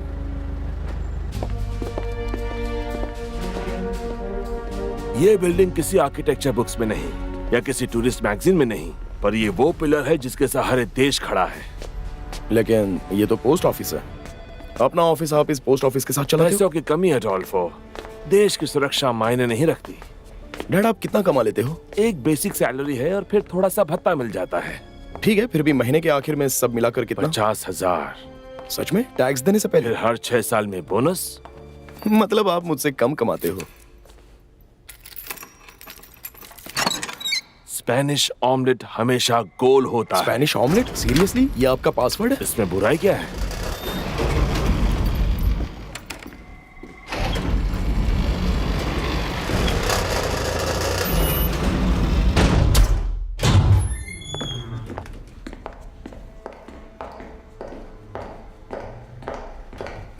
ये बिल्डिंग किसी आर्किटेक्चर बुक्स में नहीं या किसी टूरिस्ट मैगजीन में नहीं, पर ये वो पिलर है जिसके सहारे देश खड़ा है। लेकिन ये तो पोस्ट ऑफिस है। अपना ऑफिस आप इस पोस्ट ऑफिस के साथ चलाते हो? पैसों की कमी है डॉल्फो। देश की सुरक्षा मायने नहीं रखती। डैड, आप कितना कमा लेते हो? एक बेसिक सैलरी है और फिर थोड़ा सा भत्ता मिल जाता है। ठीक है, फिर भी महीने के आखिर में सब मिलाकर कितना? 50,000। सच में? टैक्स देने से पहले? फिर हर 6 साल में बोनस। मतलब आप मुझसे कम कमाते हो। स्पेनिश ऑमलेट हमेशा गोल होता है। Spanish omelette? सीरियसली? ये आपका पासवर्ड है? इसमें बुराई क्या है?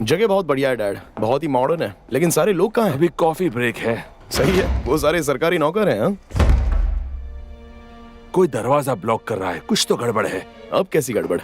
जगह बहुत बढ़िया है डैड, बहुत ही मॉडर्न है। लेकिन सारे लोग कहाँ हैं? अभी कॉफी ब्रेक है। सही है, वो सारे सरकारी नौकर हैं। हाँ? कोई दरवाजा ब्लॉक कर रहा है, कुछ तो गड़बड़ है। अब कैसी गड़बड़?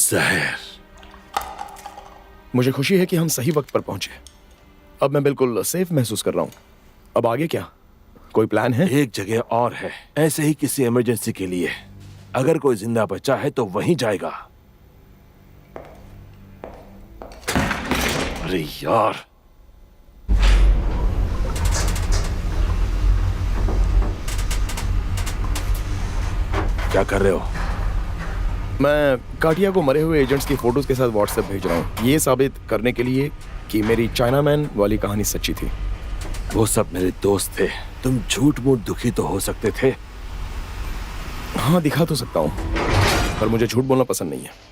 जहर। मुझे खुशी है कि हम सही वक्त पर पहुंचे। अब मैं बिल्कुल सेफ महसूस कर रहा हूं। अब आगे क्या? कोई प्लान है? एक जगह और है, ऐसे ही किसी इमरजेंसी के लिए। अगर कोई जिंदा बचा है तो वहीं जाएगा। अरे यार, क्या कर रहे हो? मैं काटिया को मरे हुए एजेंट्स की फोटोज के साथ व्हाट्सएप भेज रहा हूँ, ये साबित करने के लिए कि मेरी चाइना मैन वाली कहानी सच्ची थी। वो सब मेरे दोस्त थे। तुम झूठ मूठ दुखी तो हो सकते थे। हाँ, दिखा तो सकता हूँ, पर मुझे झूठ बोलना पसंद नहीं है।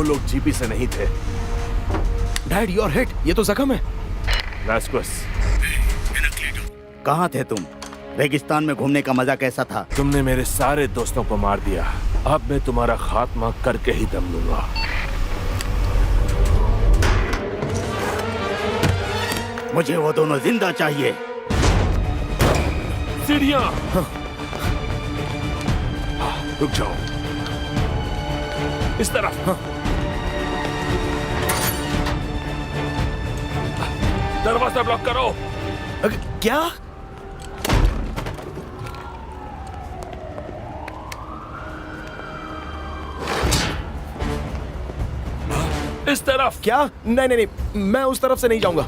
लोग जीपी से नहीं थे। डैड यू आर हिट, ये तो जख्म है। वास्कुस, कहाँ थे तुम? रेगिस्तान में घूमने का मजा कैसा था? तुमने मेरे सारे दोस्तों को मार दिया। अब मैं तुम्हारा खात्मा करके ही दम लूंगा। मुझे वो दोनों जिंदा चाहिए। सीढ़ियां, रुक जाओ, इस तरफ। दरवाजा ब्लॉक करो। क्या? इस तरफ। क्या? नहीं नहीं नहीं, मैं उस तरफ से नहीं जाऊंगा।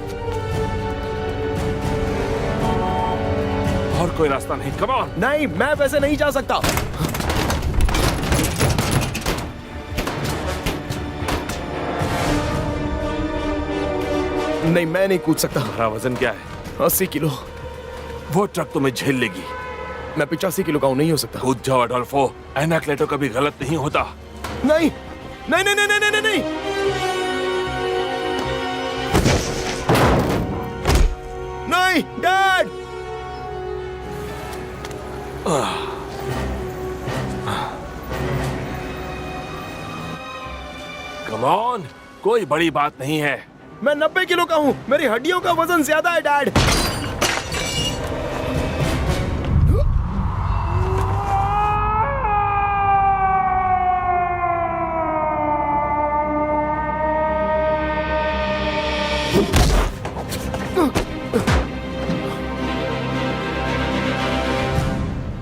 और कोई रास्ता नहीं। Come on. नहीं, मैं वैसे नहीं जा सकता। नहीं, मैं नहीं कूद सकता। तुम्हारा वजन क्या है? 80 किलो। वो ट्रक तुम्हें झेल लेगी। मैं 85 किलो का हूं, नहीं हो सकता। कूद जाओ अडोल्फो, एनाक्लेटो कभी गलत नहीं होता। नहीं नहीं नहीं नहीं नहीं नहीं नहीं। नहीं डैड। कम ऑन, कोई बड़ी बात नहीं है। मैं 90 किलो का हूं, मेरी हड्डियों का वजन ज्यादा है डैड।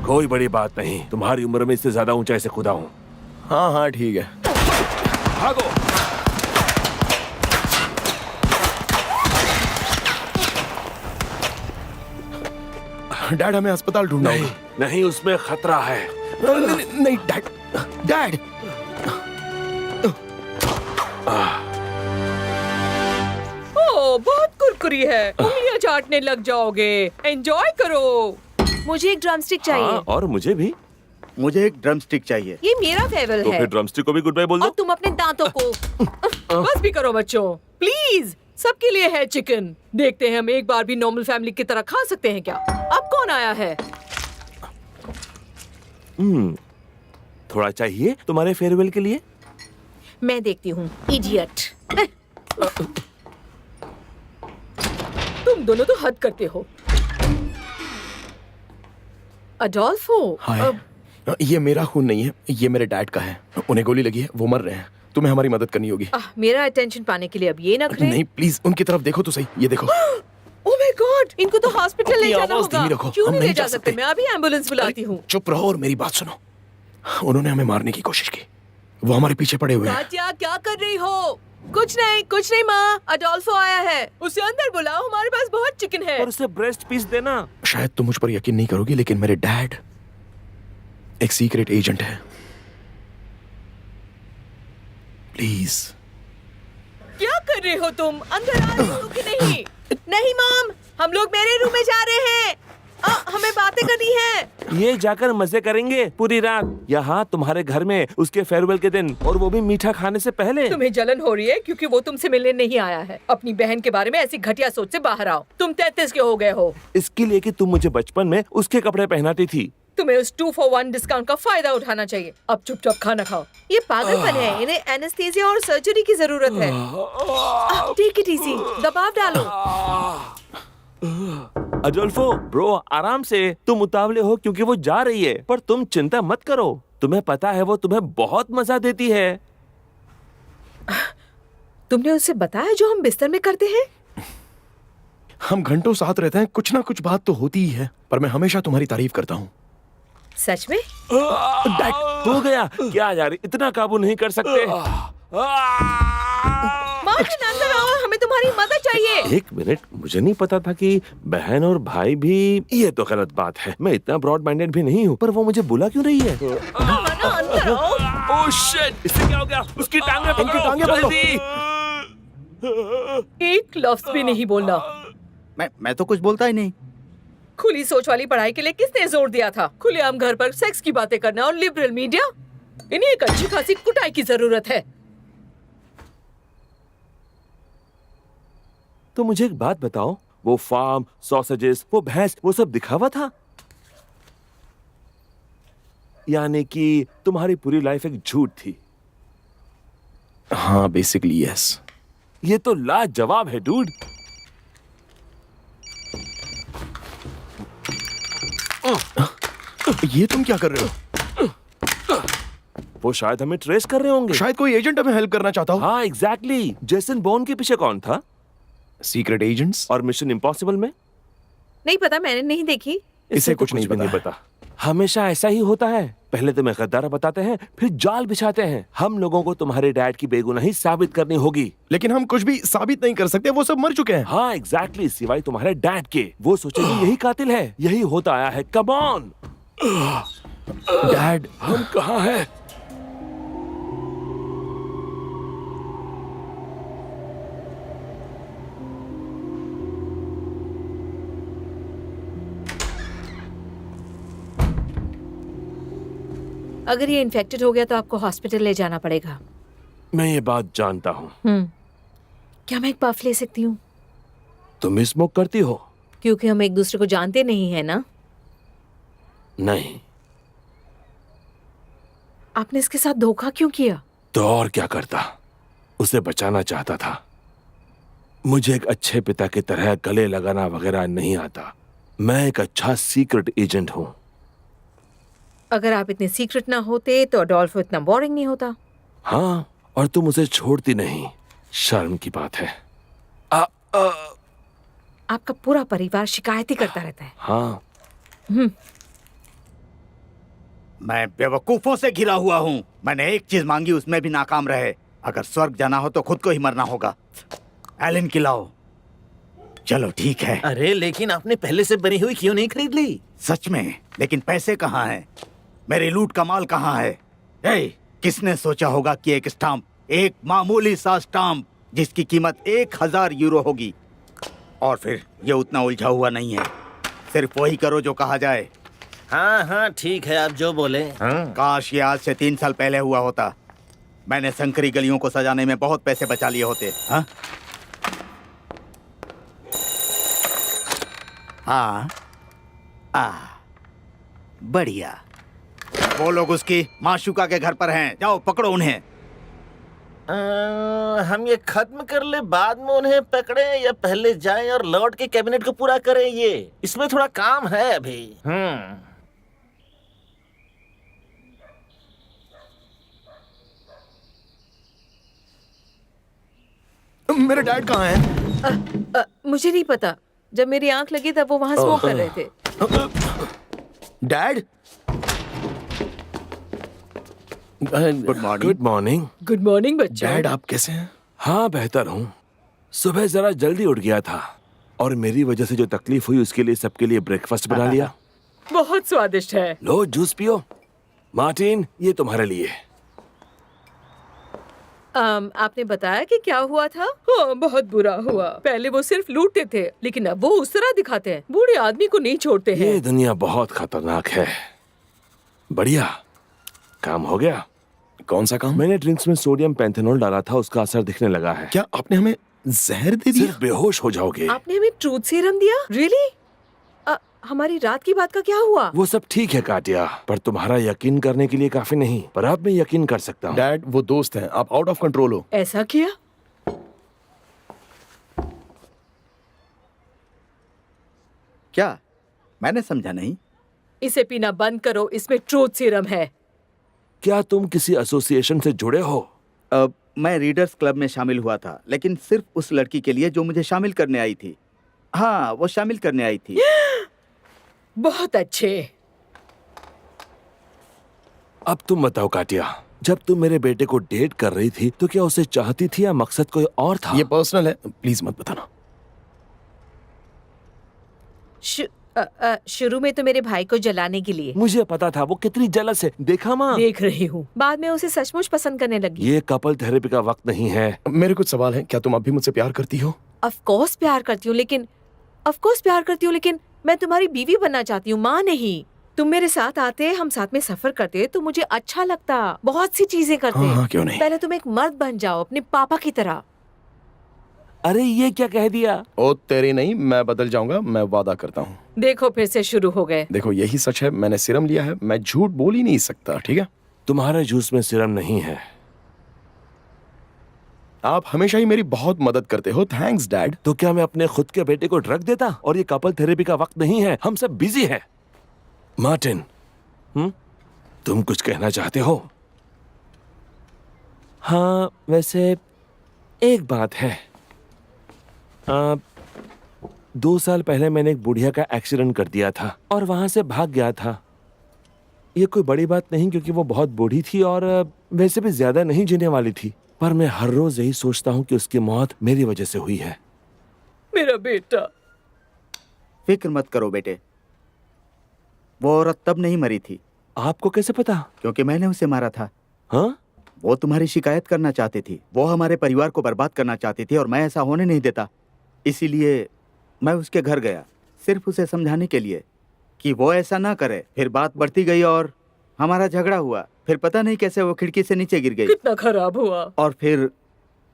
कोई बड़ी बात नहीं, तुम्हारी उम्र में इससे ज्यादा ऊंचाई से कूदा हूं। हाँ हाँ ठीक है। भागो। डैड हमें अस्पताल ढूंढना नहीं होगा। नहीं, उसमें खतरा है। नहीं नहीं डैड, डैड। ओ, बहुत कुरकुरी है, उंगलियां चाटने लग जाओगे। एंजॉय करो। मुझे एक ड्रमस्टिक चाहिए। हाँ, और मुझे भी। मुझे एक ड्रमस्टिक चाहिए। ये मेरा फेवल तो है। फिर ड्रमस्टिक को भी गुड बाय बोल और दो। तुम अपने दांतों को। बस भी करो बच्चों, प्लीज। सबके लिए है चिकन। देखते हैं हम एक बार भी नॉर्मल फैमिली की तरह खा सकते हैं क्या। अब कौन आया है? थोड़ा चाहिए तुम्हारे फेयरवेल के लिए। मैं देखती हूँ, इडियट। तुम दोनों तो हद करते हो। अडोल्फो, हाय, ये मेरा खून नहीं है, ये मेरे डैड का है। उन्हें गोली लगी है, वो मर रहे हैं। तुम्हें हमारी मदद करनी होगी। मेरा अटेंशन पाने के लिए अब ये नखरे। नहीं प्लीज, उनकी तरफ देखो तो सही। ये देखो। ओह माय गॉड, इनको तो हॉस्पिटल ले अपनी जाना आवाज होगा। धीमी रखो, क्यों हम नहीं नहीं ले जा जा सकते? सकते। मैं अभी एम्बुलेंस बुलाती हूँ। चुप रहो और मेरी बात सुनो। उन्होंने हमें मारने की कोशिश की, वो हमारे पीछे पड़े हुए हैं। काटिया, क्या कर रही हो? कुछ नहीं माँ, अडोल्फो आया है। उसे अंदर बुलाओ, हमारे पास बहुत चिकन है। और उसे ब्रेस्ट पीस देना। शायद तुम मुझ पर यकीन नहीं करोगी, लेकिन मेरे डैड एक सीक्रेट एजेंट है। प्लीज। क्या कर रहे हो तुम? अंदर आ रही हो कि नहीं? नहीं मॉम, हम लोग मेरे रूम में जा रहे हैं। हमें बातें करनी है। ये जाकर मजे करेंगे पूरी रात यहाँ तुम्हारे घर में, उसके फेयरवेल के दिन, और वो भी मीठा खाने से पहले। तुम्हें जलन हो रही है क्योंकि वो तुमसे मिलने नहीं आया है। अपनी बहन के बारे में ऐसी घटिया सोच से बाहर आओ। तुम 33 के हो गए हो। इसके लिए कि तुम मुझे बचपन में उसके कपड़े पहनाती थी। तुम्हें उस 2 for 1 डिस्काउंट का फायदा उठाना चाहिए। अब चुपचाप खाना खाओ। ये पागलपन है। इन्हें एनेस्थीसिया और सर्जरी की जरूरत है। टेक इट इजी, दबाव डालो। अडोल्फो ब्रो, आराम से। तुम उतावले हो क्योंकि वो जा रही है, पर तुम चिंता मत करो। तुम्हें पता है वो तुम्हें बहुत मजा देती है। तुमने उसे बताया जो हम बिस्तर में करते हैं? हम घंटों साथ रहते हैं, कुछ ना कुछ बात तो होती ही है, पर मैं हमेशा तुम्हारी तारीफ करता हूँ। सच में? हो गया क्या यार, इतना काबू नहीं कर सकते। मार्टिन, अंदर आओ, हमें तुम्हारी मदद चाहिए। एक मिनट, मुझे नहीं पता था कि बहन और भाई भी। ये तो गलत बात है, मैं इतना ब्रॉड माइंडेड भी नहीं हूँ, पर वो मुझे बुला क्यों रही है? अंदर आओ। ओह शिट, इससे क्या हो गया? उसकी टांगें पकड़ो, इनकी टांगें पकड़ो। जल्दी। एक लफ्ज भी नहीं बोलना। मैं तो कुछ बोलता ही नहीं। खुली सोच वाली पढ़ाई के लिए किसने जोर दिया था? खुलेआम घर पर सेक्स की बातें करना और लिबरल मीडिया। इन्हें एक अच्छी खासी कुटाई की जरूरत है। तो मुझे एक बात बताओ, वो फार्म, सॉसेजेस, वो भैंस, वो सब दिखावा था? यानी कि तुम्हारी पूरी लाइफ एक झूठ थी? हाँ, बेसिकली यस। ये तो लाजवाब है डूड। ये तुम क्या कर रहे हो? वो शायद हमें ट्रेस कर रहे होंगे। शायद कोई एजेंट हमें हेल्प करना चाहता हो। हाँ एग्जैक्टली। जेसन बोर्न के पीछे कौन था? Secret agents. और मिशन इम्पॉसिबल में? नहीं पता, मैंने नहीं देखी। इसे कुछ भी नहीं पता। हमेशा ऐसा ही होता है, पहले तुम्हें गद्दार बताते हैं, फिर जाल बिछाते हैं। हम लोगों को तुम्हारे डैड की बेगुनाही साबित करनी होगी। लेकिन हम कुछ भी साबित नहीं कर सकते, वो सब मर चुके हैं। हाँ एग्जैक्टली, सिवाय तुम्हारे डैड के। वो सोचेंगे यही कातिल है, यही होता आया है। कम ऑन डैड, हम कहाँ हैं? अगर ये इन्फेक्टेड हो गया तो आपको हॉस्पिटल ले जाना पड़ेगा। मैं ये बात जानता हूँ। क्या मैं एक पफ ले सकती हूँ? तुम स्मोक करती हो? क्योंकि हम एक दूसरे को जानते नहीं है ना। नहीं। आपने इसके साथ धोखा क्यों किया? तो और क्या करता, उसे बचाना चाहता था। मुझे एक अच्छे पिता की तरह गले लगाना वगैरह नहीं आता। मैं एक अच्छा सीक्रेट एजेंट हूँ। अगर आप इतने सीक्रेट ना होते तो अडोल्फो इतना बोरिंग नहीं होता। हाँ, और तुम उसे छोड़ती नहीं। शर्म की बात है। आपका पूरा परिवार शिकायत ही करता रहता है। हाँ, मैं बेवकूफों से घिरा हुआ हूँ। मैंने एक चीज मांगी, उसमें भी नाकाम रहे। अगर स्वर्ग जाना हो तो खुद को ही मरना होगा। एलन की लाओ। चलो ठीक है। अरे लेकिन आपने पहले से बनी हुई क्यों नहीं खरीद ली? सच में, लेकिन पैसे कहाँ हैं? मेरी लूट का माल कहाँ है? किसने सोचा होगा कि एक स्टाम्प, एक मामूली सा स्टाम्प जिसकी कीमत 1000 यूरो होगी, और फिर ये उतना उलझा हुआ नहीं है। सिर्फ वही करो जो कहा जाए। हाँ हाँ ठीक है, आप जो बोले। काश ये आज से 3 साल पहले हुआ होता। मैंने संकरी गलियों को सजाने में बहुत पैसे बचा लिए होते। हाँ बढ़िया। वो लोग उसकी माशुका के घर पर हैं, जाओ पकड़ो उन्हें। हम ये खत्म कर ले, बाद में उन्हें पकड़े, या पहले जाएं और लौट के कैबिनेट को पूरा करें? ये इसमें थोड़ा काम है अभी। मेरे डैड कहाँ हैं? मुझे नहीं पता। जब मेरी आंख लगी तब वो वहां स्मोक कर रहे थे। Dad, good morning. Good morning. Good morning बच्चा। डैड आप कैसे हैं? हाँ बेहतर हूँ। सुबह जरा जल्दी उठ गया था, और मेरी वजह से जो तकलीफ हुई उसके लिए सबके लिए ब्रेकफास्ट बना लिया। बहुत स्वादिष्ट है। लो जूस पियो। मार्टिन, ये तुम्हारे लिए। आपने बताया कि क्या हुआ था? हाँ, बहुत बुरा हुआ। पहले वो सिर्फ लूटते थे, लेकिन अब वो उस तरह दिखाते हैं। बूढ़े आदमी को नहीं छोड़ते हैं। ये दुनिया बहुत खतरनाक है। बढ़िया, काम हो गया। कौन सा काम? मैंने ड्रिंक्स में सोडियम पेंथेनॉल डाला था, उसका असर दिखने लगा है। क्या आपने हमें जहर दे दिया? सिर्फ बेहोश हो जाओगे। आपने हमें ट्रूथ सीरम दिया? रियली? हमारी रात की बात का क्या हुआ? वो सब ठीक है काटिया, पर तुम्हारा यकीन करने के लिए काफी नहीं। पर अब मैं यकीन कर सकता हूँ। डैड, वो दोस्त हैं, आप आउट ऑफ कंट्रोल हो। ऐसा किया? क्या? मैंने समझा नहीं। इसे पीना बंद करो, इसमें ट्रूथ सीरम है। क्या तुम किसी एसोसिएशन से जुड़े हो? मैं रीडर्स क्लब में शामिल हुआ था, लेकिन सिर्फ उस लड़की के लिए जो मुझे शामिल करने आई थी। हाँ, वो शामिल करने आई थी। बहुत अच्छे। अब तुम बताओ काटिया, जब तुम मेरे बेटे को डेट कर रही थी तो क्या उसे चाहती थी या मकसद कोई और था? ये पर्सनल है, प्लीज मत बताना। शुरू में तो मेरे भाई को जलाने के लिए। मुझे पता था वो कितनी जलस है। देखा माँ? देख रही हूँ। बाद में उसे सचमुच पसंद करने लगी। ये कपल थेरेपी का वक्त नहीं है। मेरे कुछ सवाल हैं। क्या तुम अब भी मुझसे प्यार करती हो? ऑफ कोर्स प्यार करती हूँ, लेकिन मैं तुम्हारी बीवी बनना चाहती हूँ, माँ नहीं। तुम मेरे साथ आते, हम साथ में सफर करते तो मुझे अच्छा लगता। बहुत सी चीजें करते। हाँ, क्यों नहीं। पहले तुम एक मर्द बन जाओ, अपने पापा की तरह। अरे ये क्या कह दिया? ओ तेरी नहीं, मैं बदल जाऊंगा, मैं वादा करता हूँ। देखो फिर से शुरू हो गए। देखो यही सच है, मैंने सीरम लिया है, मैं झूठ बोल ही नहीं सकता, ठीक है? तुम्हारे जूस में सीरम नहीं है। आप हमेशा ही मेरी बहुत मदद करते हो, थैंक्स डैड। तो क्या मैं अपने खुद के बेटे को ड्रग देता? और ये कपल थेरेपी का वक्त नहीं है, हम सब बिजी हैं। मार्टिन, तुम कुछ कहना चाहते हो? हाँ, वैसे एक बात है। 2 साल पहले मैंने एक बुढ़िया का एक्सीडेंट कर दिया था और वहां से भाग गया था। ये कोई बड़ी बात नहीं क्योंकि वो बहुत बूढ़ी थी और वैसे भी ज्यादा नहीं जीने वाली थी, पर मैं हर रोज यही सोचता हूँ कि उसकी मौत मेरी वजह से हुई है। मेरा बेटा। फिक्र मत करो बेटे, वो औरत तब नहीं मरी थी। आपको कैसे पता? क्योंकि मैंने उसे मारा था। हाँ? वो तुम्हारी शिकायत करना चाहती थी, वो हमारे परिवार को बर्बाद करना चाहती थी और मैं ऐसा होने नहीं देता। इसीलिए मैं उसके घर गया, सिर्फ उसे समझाने के लिए कि वो ऐसा ना करे। फिर बात बढ़ती गई और हमारा झगड़ा हुआ। फिर पता नहीं कैसे वो खिड़की से नीचे गिर गई। कितना खराब हुआ। और फिर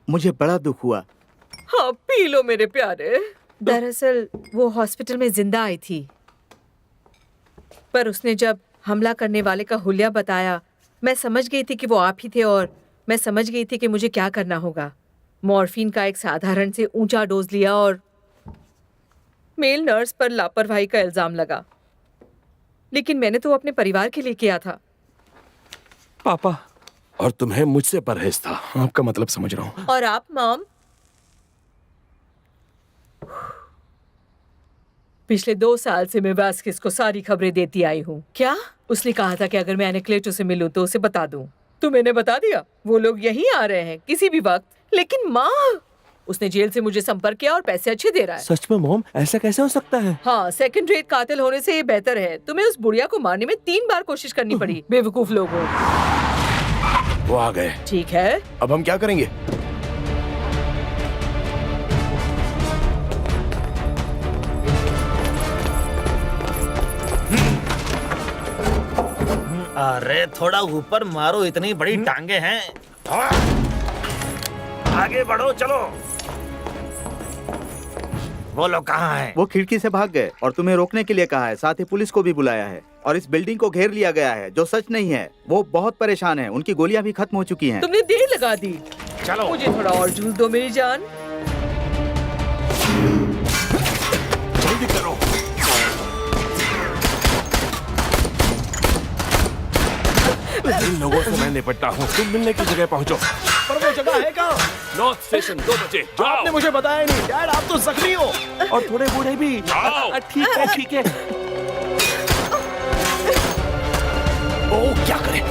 मुझे बड़ा दुख हुआ। हाँ, पी लो मेरे प्यारे। दरअसल वो हॉस्पिटल में जिंदा आई थी, पर उसने जब हमला करने वाले का हुलिया बताया, मैं समझ गई थी कि वो आप ही थे और मैं समझ गई थी कि मुझे क्या करना होगा। मॉर्फिन का एक साधारण से ऊंचा डोज लिया और मेल नर्स पर लापरवाही का इल्जाम लगा। लेकिन मैंने तो अपने परिवार के लिए किया था। पापा, और तुम्हें मुझसे परहेज था। आपका मतलब समझ रहा हूँ। और आप मॉम? पिछले 2 साल से मैं वास्किस को सारी खबरें देती आई हूँ। क्या? उसने कहा था कि अगर मैं एनेक्लेटो से मिलूं तो उसे बता दूं। तो मैंने बता दिया। वो लोग यहीं आ रहे हैं किसी भी वक्त। लेकिन माँ, उसने जेल से मुझे संपर्क किया और पैसे अच्छे दे रहा है। सच में मॉम, ऐसा कैसे हो सकता है? हाँ, सेकंड रेट कातिल होने से ये बेहतर है। तुम्हें उस बुढ़िया को मारने में 3 बार कोशिश करनी पड़ी। बेवकूफ लोगों। वो आ गए। ठीक है, अब हम क्या करेंगे? अरे थोड़ा ऊपर मारो, इतनी बड़ी टांगे हैं। आगे बढ़ो, चलो। वो लोग कहाँ हैं? वो खिड़की से भाग गए और तुम्हें रोकने के लिए कहा है। साथ ही पुलिस को भी बुलाया है और इस बिल्डिंग को घेर लिया गया है, जो सच नहीं है। वो बहुत परेशान है, उनकी गोलियां भी खत्म हो चुकी हैं। तुमने देर लगा दी। चलो। मुझे थोड़ा और जूस दो मेरी जान। जल्दी करो। इन लोगों से मैं निपटता हूँ, तुम मिलने की जगह पहुँचो। पर वो जगह है कहाँ? नॉर्थ स्टेशन 2 बजे। आपने मुझे बताया नहीं डैड, आप तो जख्मी हो। और थोड़े बूढ़े भी। जाओ। ठीक है, ठीक है। ओ क्या करें?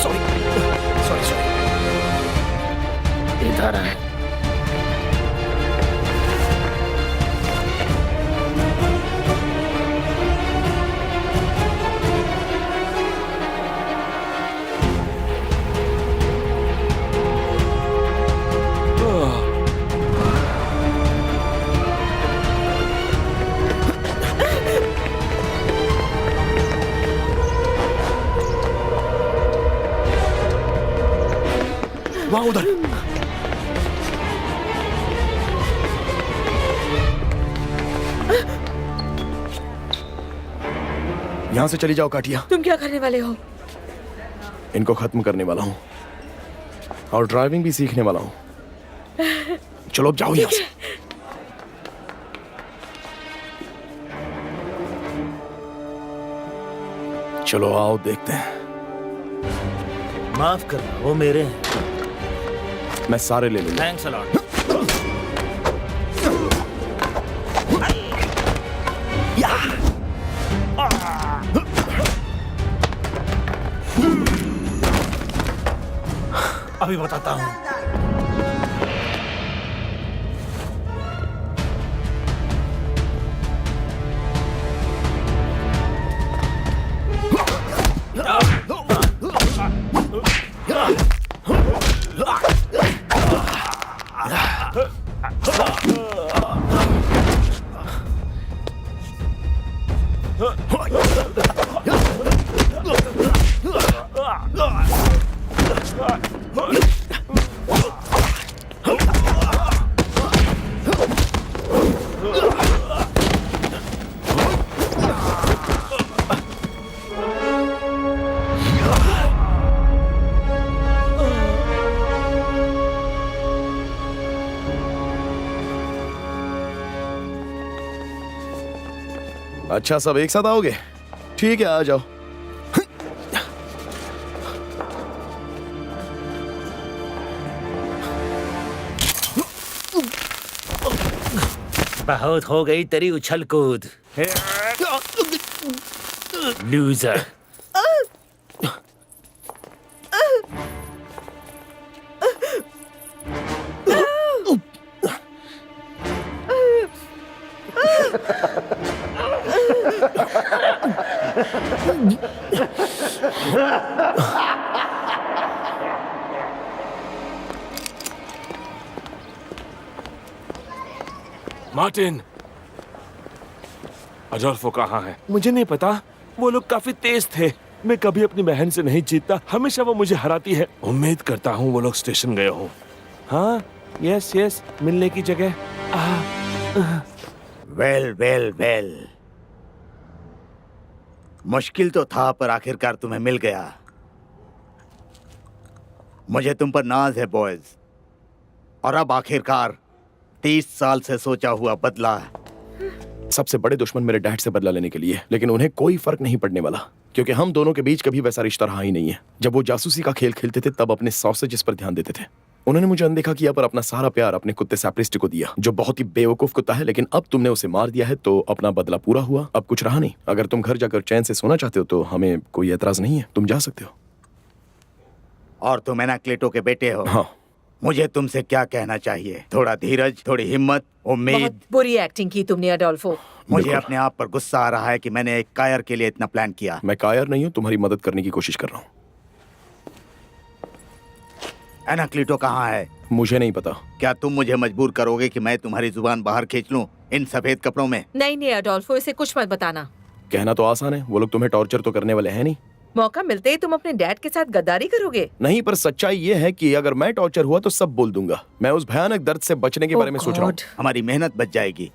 Sorry sorry sorry. इधर है। वहाँ उधर। यहाँ से चली जाओ काटिया। तुम क्या करने वाले हो? इनको खत्म करने वाला हूँ और ड्राइविंग भी सीखने वाला हूँ। चलो अब जाओ यहाँ से। चलो आओ देखते हैं। माफ करना, वो मेरे हैं। मैं सारे ले लूंगा। Thanks a lot. अभी बताता हूँ। अच्छा, सब एक साथ आओगे? ठीक है, आ जाओ। बहुत हो गई तेरी उछल कूद, लूजर। मार्टिन, अडोल्फो कहाँ है? मुझे नहीं पता। वो लोग काफी तेज थे। मैं कभी अपनी बहन से नहीं जीतता, हमेशा वो मुझे हराती है। उम्मीद करता हूँ वो लोग स्टेशन गए हों। हाँ, यस यस, मिलने की जगह। वेल वेल वेल, मुश्किल तो था पर आखिरकार तुम्हें मिल गया। मुझे तुम पर नाज है बॉयज, और अब आखिरकार 30 साल से सोचा हुआ बदला। सबसे बड़े दुश्मन मेरे डैड से बदला लेने के लिए, लेकिन उन्हें कोई फर्क नहीं पड़ने वाला, क्योंकि हम दोनों के बीच कभी वैसा रिश्ता रहा ही नहीं है। जब वो जासूसी का खेल खेलते थे तब अपने सॉसेजेस पर ध्यान देते थे। उन्होंने मुझे अनदेखा किया पर अपना सारा प्यार अपने कुत्ते सैप्रिस्टी को दिया, जो बहुत ही बेवकूफ कुत्ता है। लेकिन अब तुमने उसे मार दिया है तो अपना बदला पूरा हुआ, अब कुछ रहा नहीं। अगर तुम घर जाकर चैन से सोना चाहते हो तो हमें कोई एतराज नहीं है, तुम जा सकते हो। और तुम एनाक्लेटो के बेटे हो। हाँ। मुझे तुमसे क्या कहना चाहिए? थोड़ा धीरज, थोड़ी हिम्मत, उम्मीद। बहुत बुरी एक्टिंग की तुमने अडोल्फो। मुझे बिल्कुल। अपने आप पर गुस्सा आ रहा है कि मैंने एक कायर के लिए इतना प्लान किया। मैं कायर नहीं हूँ, तुम्हारी मदद करने की कोशिश कर रहा हूँ। एनाक्लीटो कहाँ है? मुझे नहीं पता। क्या तुम मुझे मजबूर करोगे कि मैं तुम्हारी जुबान बाहर खींच लूं इन सफेद कपड़ों में? नहीं नहीं अडोल्फो, इसे कुछ मत बताना। कहना तो आसान है, वो लोग तुम्हें टॉर्चर तो करने वाले हैं नहीं। मौका मिलते ही तुम अपने डैड के साथ गद्दारी करोगे? नहीं, पर सच्चाई ये है कि अगर मैं टॉर्चर हुआ तो सब बोल दूंगा। मैं उस भयानक दर्द से बचने के बारे में सोच रहा हूँ। हमारी मेहनत बच जाएगी।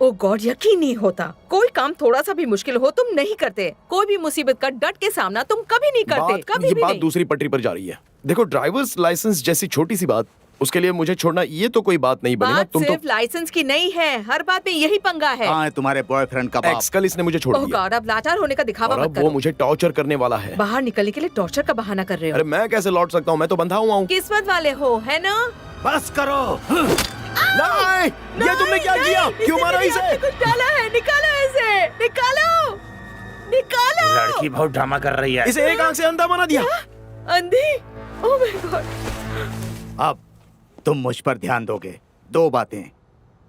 ओ गॉड, यकीन नहीं होता। कोई काम थोड़ा सा भी मुश्किल हो तुम नहीं करते। कोई भी मुसीबत का डट के सामना तुम कभी नहीं करते, कभी ये भी बात नहीं। दूसरी पटरी पर जा रही है। देखो, ड्राइवर्स लाइसेंस जैसी छोटी सी बात, उसके लिए मुझे छोड़ना ये तो कोई बात नहीं बनी ना। बात तुम सिर्फ तो लाइसेंस की नहीं है, हर बात में यही पंगा है। कहाँ है तुम्हारे बॉयफ्रेंड का बाप? एक्स कल इसने मुझे छोड़ ओह दिया गॉड, अब लाचार होने का दिखावा और मत अब वो करो। मुझे टॉर्चर करने वाला है। बाहर निकलने के लिए टॉर्चर का बहाना कर रहे हो। अरे मैं कैसे लौट सकता हूँ? मैं तो बंधा हुआ हूँ। किस्मत वाले हो, है ना? बस करो। नहीं, ये तुमने क्या किया? क्यों मारा इसे? कुछ डाला है, निकालो इसे, निकालो, निकालो। लड़की बहुत ड्रामा कर रही है। इसे एक आंख से अंधा बना दिया। अंधी? Oh my God. अब तुम मुझ पर ध्यान दोगे। दो बातें।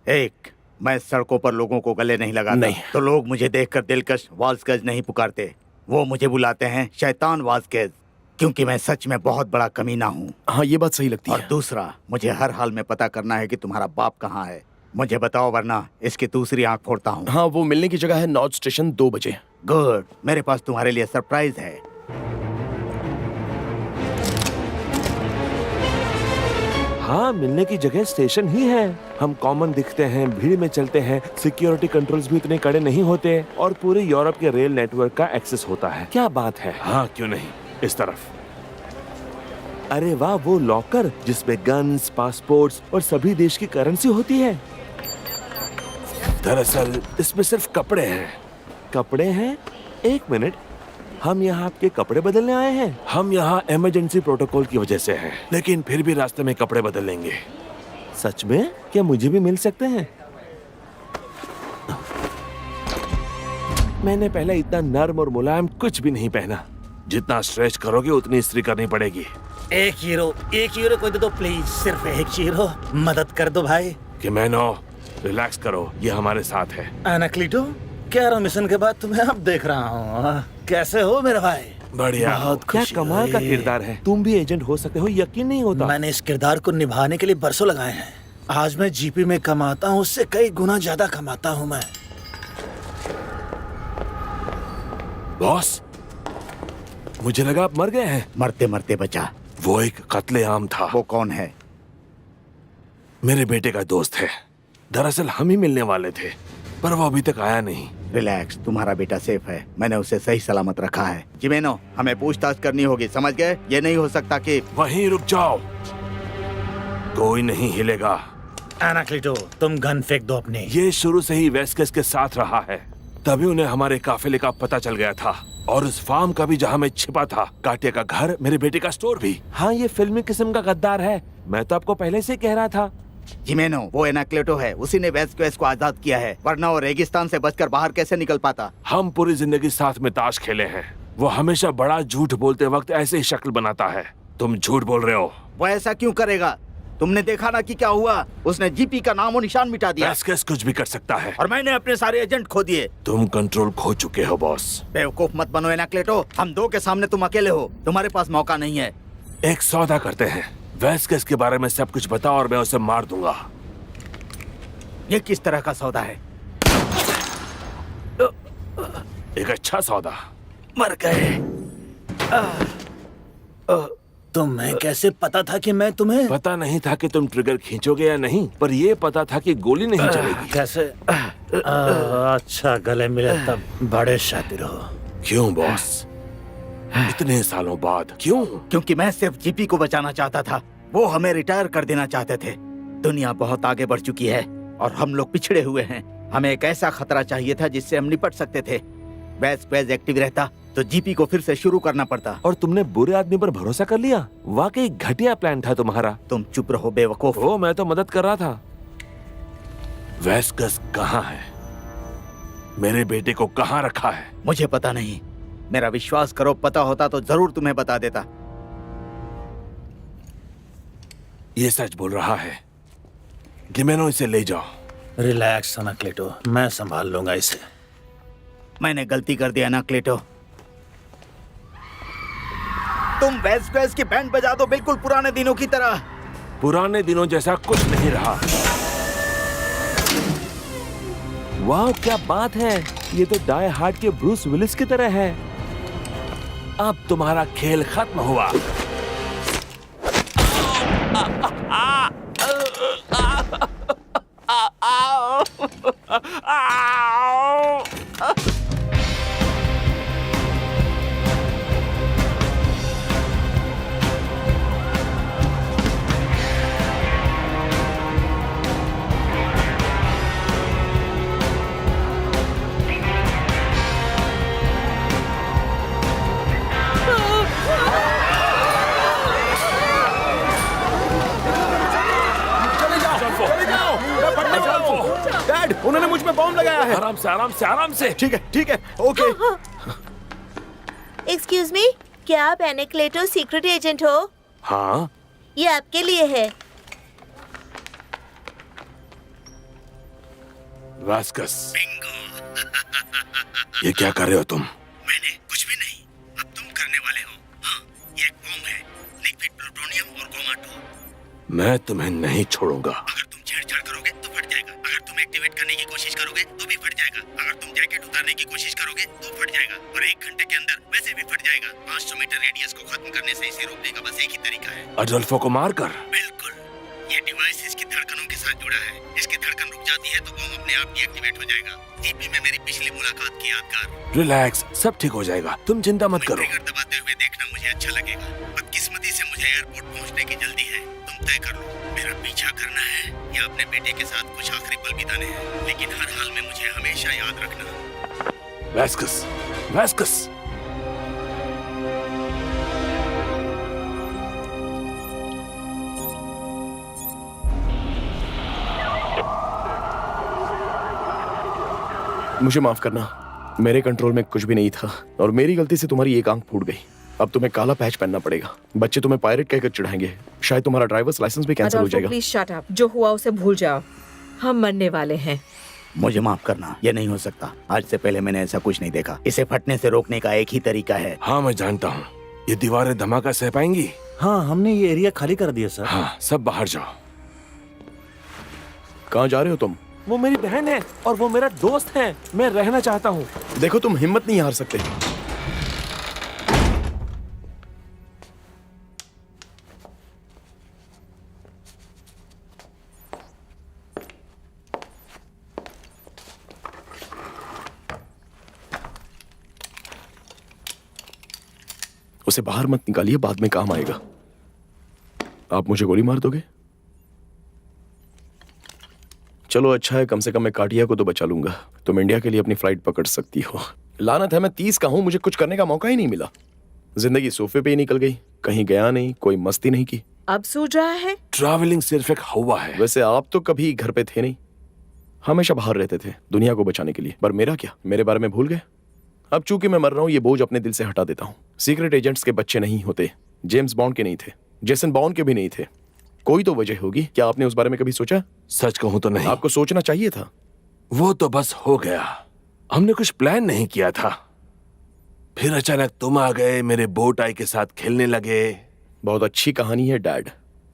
एक, मैं सड़कों पर लोगों को गले नहीं लगाता, नहीं। तो लोग मुझे देखकर दिलकश वाल्सकेज नहीं पुकारते। वो मुझे बुलाते हैं शैतान वाल्सकेज, क्योंकि मैं सच में बहुत बड़ा कमीना हूँ। हाँ, ये बात सही लगती और है। दूसरा, मुझे हर हाल में पता करना है कि तुम्हारा बाप कहाँ है। मुझे बताओ वरना इसकी दूसरी आंख फोड़ता हूँ। हाँ, वो मिलने की जगह है नॉर्थ स्टेशन 2 बजे। गुड, मेरे पास तुम्हारे लिए सरप्राइज है। हाँ, मिलने की जगह स्टेशन ही है। हम कॉमन दिखते हैं, भीड़ में चलते हैं, सिक्योरिटी कंट्रोल्स भी इतने कड़े नहीं होते, और पूरे यूरोप के रेल नेटवर्क का एक्सेस होता है। क्या बात है? हाँ, क्यों नहीं, इस तरफ। अरे वाह, वो लॉकर जिसमें गन्स, पासपोर्ट्स और सभी देश की करेंसी होती है। दरअसल इसमें सिर्फ कपड़े हैं। कपड़े हैं? एक मिनट, हम यहाँ आपके कपड़े बदलने आए हैं? हम यहाँ इमरजेंसी प्रोटोकॉल की वजह से हैं, लेकिन फिर भी रास्ते में कपड़े बदल लेंगे। सच में? क्या मुझे भी मिल सकते हैं? मैंने पहले इतना नर्म और मुलायम कुछ भी नहीं पहना। जितना स्ट्रेच करोगे उतनी इस्त्री करनी पड़ेगी। 1 यूरो को दे दो प्लीज, सिर्फ 1 यूरो। मदद कर दो भाई। कि मैनो, रिलैक्स करो, ये हमारे साथ है। एनाक्लीटो, 11 मिशन के बाद तुम्हें अब देख रहा हूँ। कैसे हो मेरे भाई? बढ़िया। बहुत क्या खुशी कमाल का हुई। किरदार है। तुम भी एजेंट हो सकते हो, यकीन नहीं होता। मैंने इस किरदार को निभाने के लिए बरसों लगाए हैं। आज मैं जीपी में कमाता हूँ, उससे कई गुना ज्यादा कमाता हूँ मैं। बॉस, मुझे लगा आप मर गए हैं। मरते मरते बचा। वो एक कत्लेआम था। वो कौन है? मेरे बेटे का दोस्त है। दरअसल हम ही मिलने वाले थे, पर वो अभी तक आया नहीं। रिलैक्स, तुम्हारा बेटा सेफ है। मैंने उसे सही सलामत रखा है। जिमेनो, हमें पूछताछ करनी होगी, समझ गए? ये नहीं हो सकता कि वहीं रुक जाओ, कोई नहीं हिलेगा। एनाक्लीटो, तुम गन फेंक दो अपनी। ये शुरू से ही वेस्केस के साथ रहा है। तभी उन्हें हमारे काफिले का पता चल गया था, और उस फार्म का भी जहाँ मैं छिपा था, काटिया का घर, मेरे बेटे का स्टोर भी। हाँ, ये फिल्मी किस्म का गद्दार है, मैं तो आपको पहले से कह रहा था। जिमेनो, वो एनाक्लेटो है, उसी ने वेस्क्वेस को आजाद किया है, वरना वो रेगिस्तान से बचकर बाहर कैसे निकल पाता। हम पूरी जिंदगी साथ में ताश खेले हैं। वो हमेशा बड़ा झूठ बोलते वक्त ऐसे ही शक्ल बनाता है। तुम झूठ बोल रहे हो। वो ऐसा क्यों करेगा? तुमने देखा ना कि क्या हुआ, उसने जीपी का नामो निशान मिटा दिया। वेस्क्वेस कुछ भी कर सकता है, और मैंने अपने सारे एजेंट खो दिए। तुम कंट्रोल खो चुके हो बॉस। बेवकूफ मत बनो एनाक्लेटो, हम दो के सामने तुम अकेले हो, तुम्हारे पास मौका नहीं है। एक सौदा करते हैं, वेस्क्वेस के बारे में सब कुछ बताओ और मैं उसे मार दूंगा। ये किस तरह का सौदा है? एक अच्छा सौदा। मर गए। तुम्हें कैसे पता था कि मैं तुम्हें? पता नहीं था कि तुम ट्रिगर खींचोगे या नहीं, पर यह पता था कि गोली नहीं चलेगी। कैसे? अच्छा, गले मिले तब बड़े शातिर हो। क्यों बॉस, इतने सालों बाद क्यों? क्योंकि मैं सिर्फ जीपी को बचाना चाहता था, वो हमें रिटायर कर देना चाहते थे। दुनिया बहुत आगे बढ़ चुकी है और हम लोग पिछड़े हुए हैं। हमें एक ऐसा खतरा चाहिए था जिससे हम निपट सकते थे। वेस्क्वेस एक्टिव रहता तो जीपी को फिर से शुरू करना पड़ता। और तुमने बुरे आदमी पर भरोसा कर लिया। वाकई घटिया प्लान था तुम्हारा। तुम चुप रहो बेवकूफ। ओ, मैं तो मदद कर रहा था। वेस्क्वेस कहाँ है? मेरे बेटे को कहाँ रखा है? मुझे पता नहीं, मेरा विश्वास करो, पता होता तो जरूर तुम्हें बता देता। ये सच बोल रहा है। जिमेनो, इसे ले जाओ। रिलैक्स एनाक्लेटो, मैं संभाल लूंगा इसे। मैंने गलती कर दिया ना क्लेटो। तुम वेस्क्वेस की बैंड बजा दो, बिल्कुल पुराने दिनों की तरह। पुराने दिनों जैसा कुछ नहीं रहा। वाह, क्या बात है! ये तो डाई हार्ड के ब्रूस विलिस की तरह है। अब तुम्हारा खेल खत्म हुआ। डैड, उन्होंने मुझ में बॉम्ब लगाया है। आराम से, आराम से, आराम से। ठीक है, ओके। एक्सक्यूज मी, क्या आप एनाक्लेटो सीक्रेट एजेंट हो? हाँ, ये आपके लिए है। वेस्क्वेस, ये क्या कर रहे हो तुम? मैंने कुछ भी नहीं, अब तुम करने वाले हो। हाँ, ये एक बॉम्ब है, लिक्विड प्लूटोनियम और कोमाटो। मैं तुम्हें नहीं छोड़ूंगा। अगर तुम छेड़छाड़ करोगे तो फट जाएगा, अगर तुम एक्टिवेट करने की कोशिश करोगे तो भी फट जाएगा, अगर तुम जैकेट उतारने की कोशिश करोगे तो फट जाएगा, और 1 घंटे के अंदर वैसे भी फट जाएगा। 500 मीटर रेडियस को खत्म करने से इसे रोकने का बस एक ही तरीका है। अडोल्फो को मारकर? बिल्कुल, ये डिवाइस इसकी धड़कनों के साथ जुड़ा है। इसकी धड़कन रुक जाती है तो बॉम्ब अपने आप डीएक्टिवेट हो जाएगा। जीपी में मेरी पिछली मुलाकात की यादगार। रिलैक्स, सब ठीक हो जाएगा, तुम चिंता मत करो। ट्रिगर दबाते हुए देखना मुझे अच्छा लगेगा। बदकिस्मती से मुझे एयरपोर्ट पहुंचने की जल्दी है, तुम तय कर लो, मेरा पीछा करना है या अपने बेटे के साथ कुछ आखिरी पल बिताने हैं। लेकिन हर हाल में मुझे हमेशा याद रखना। वेस्क्वेस, वेस्क्वेस। मुझे माफ करना, मेरे कंट्रोल में कुछ भी नहीं था और मेरी गलती से तुम्हारी एक आंख फूट गई। अब तुम्हें काला पैच पहनना पड़ेगा। बच्चे तुम्हें पायरेट कहकर चिढ़ाएंगे। शायद तुम्हारा ड्राइवर्स लाइसेंस भी कैंसिल हो जाएगा। Please shut up. जो हुआ उसे भूल जाओ। हम मरने वाले हैं। मुझे माफ करना, ये नहीं हो सकता। आज से पहले मैंने ऐसा कुछ नहीं देखा। इसे फटने से रोकने का एक ही तरीका है। हाँ, मैं जानता हूँ। ये दीवारें धमाका सह पाएंगी? हाँ, हमने ये एरिया खाली कर दिया सर। हाँ, सब बाहर जाओ। कहाँ जा रहे हो तुम? वो मेरी बहन है और वो मेरा दोस्त है। मैं रहना चाहता हूँ। देखो, तुम हिम्मत नहीं हार सकते। उसे बाहर मत निकालिए, बाद में काम आएगा। आप मुझे गोली मार दोगे? चलो अच्छा है, कम से कम मैं काटिया को तो बचा लूंगा। तुम इंडिया के लिए अपनी फ्लाइट पकड़ सकती हो। लानत है, मैं 30 का हूं, मुझे कुछ करने का मौका ही नहीं मिला। जिंदगी सोफे पे ही निकल गई, कहीं गया नहीं, कोई मस्ती नहीं की। अब सूझ रहा है? ट्रैवलिंग सिर्फ एक हवा है। वैसे आप तो कभी घर पे थे नहीं, हमेशा बाहर रहते थे दुनिया को बचाने के लिए। पर मेरा क्या, मेरे बारे में भूल गए? अब चूंकि मैं मर रहा हूं, ये बोझ अपने दिल से हटा देता हूं। सीक्रेट एजेंट्स के बच्चे नहीं होते, जेम्स बॉन्ड के नहीं थे, जेसन बॉन्ड के भी नहीं थे। कोई तो वजह होगी। क्या आपने उस बारे में कभी सोचा? सच कहूं तो नहीं। आपको सोचना चाहिए था। वो तो बस हो गया, हमने कुछ प्लान नहीं किया था। फिर अचानक तुम आ गए, मेरे बो टाई के साथ खेलने लगे। बहुत अच्छी कहानी है डैड,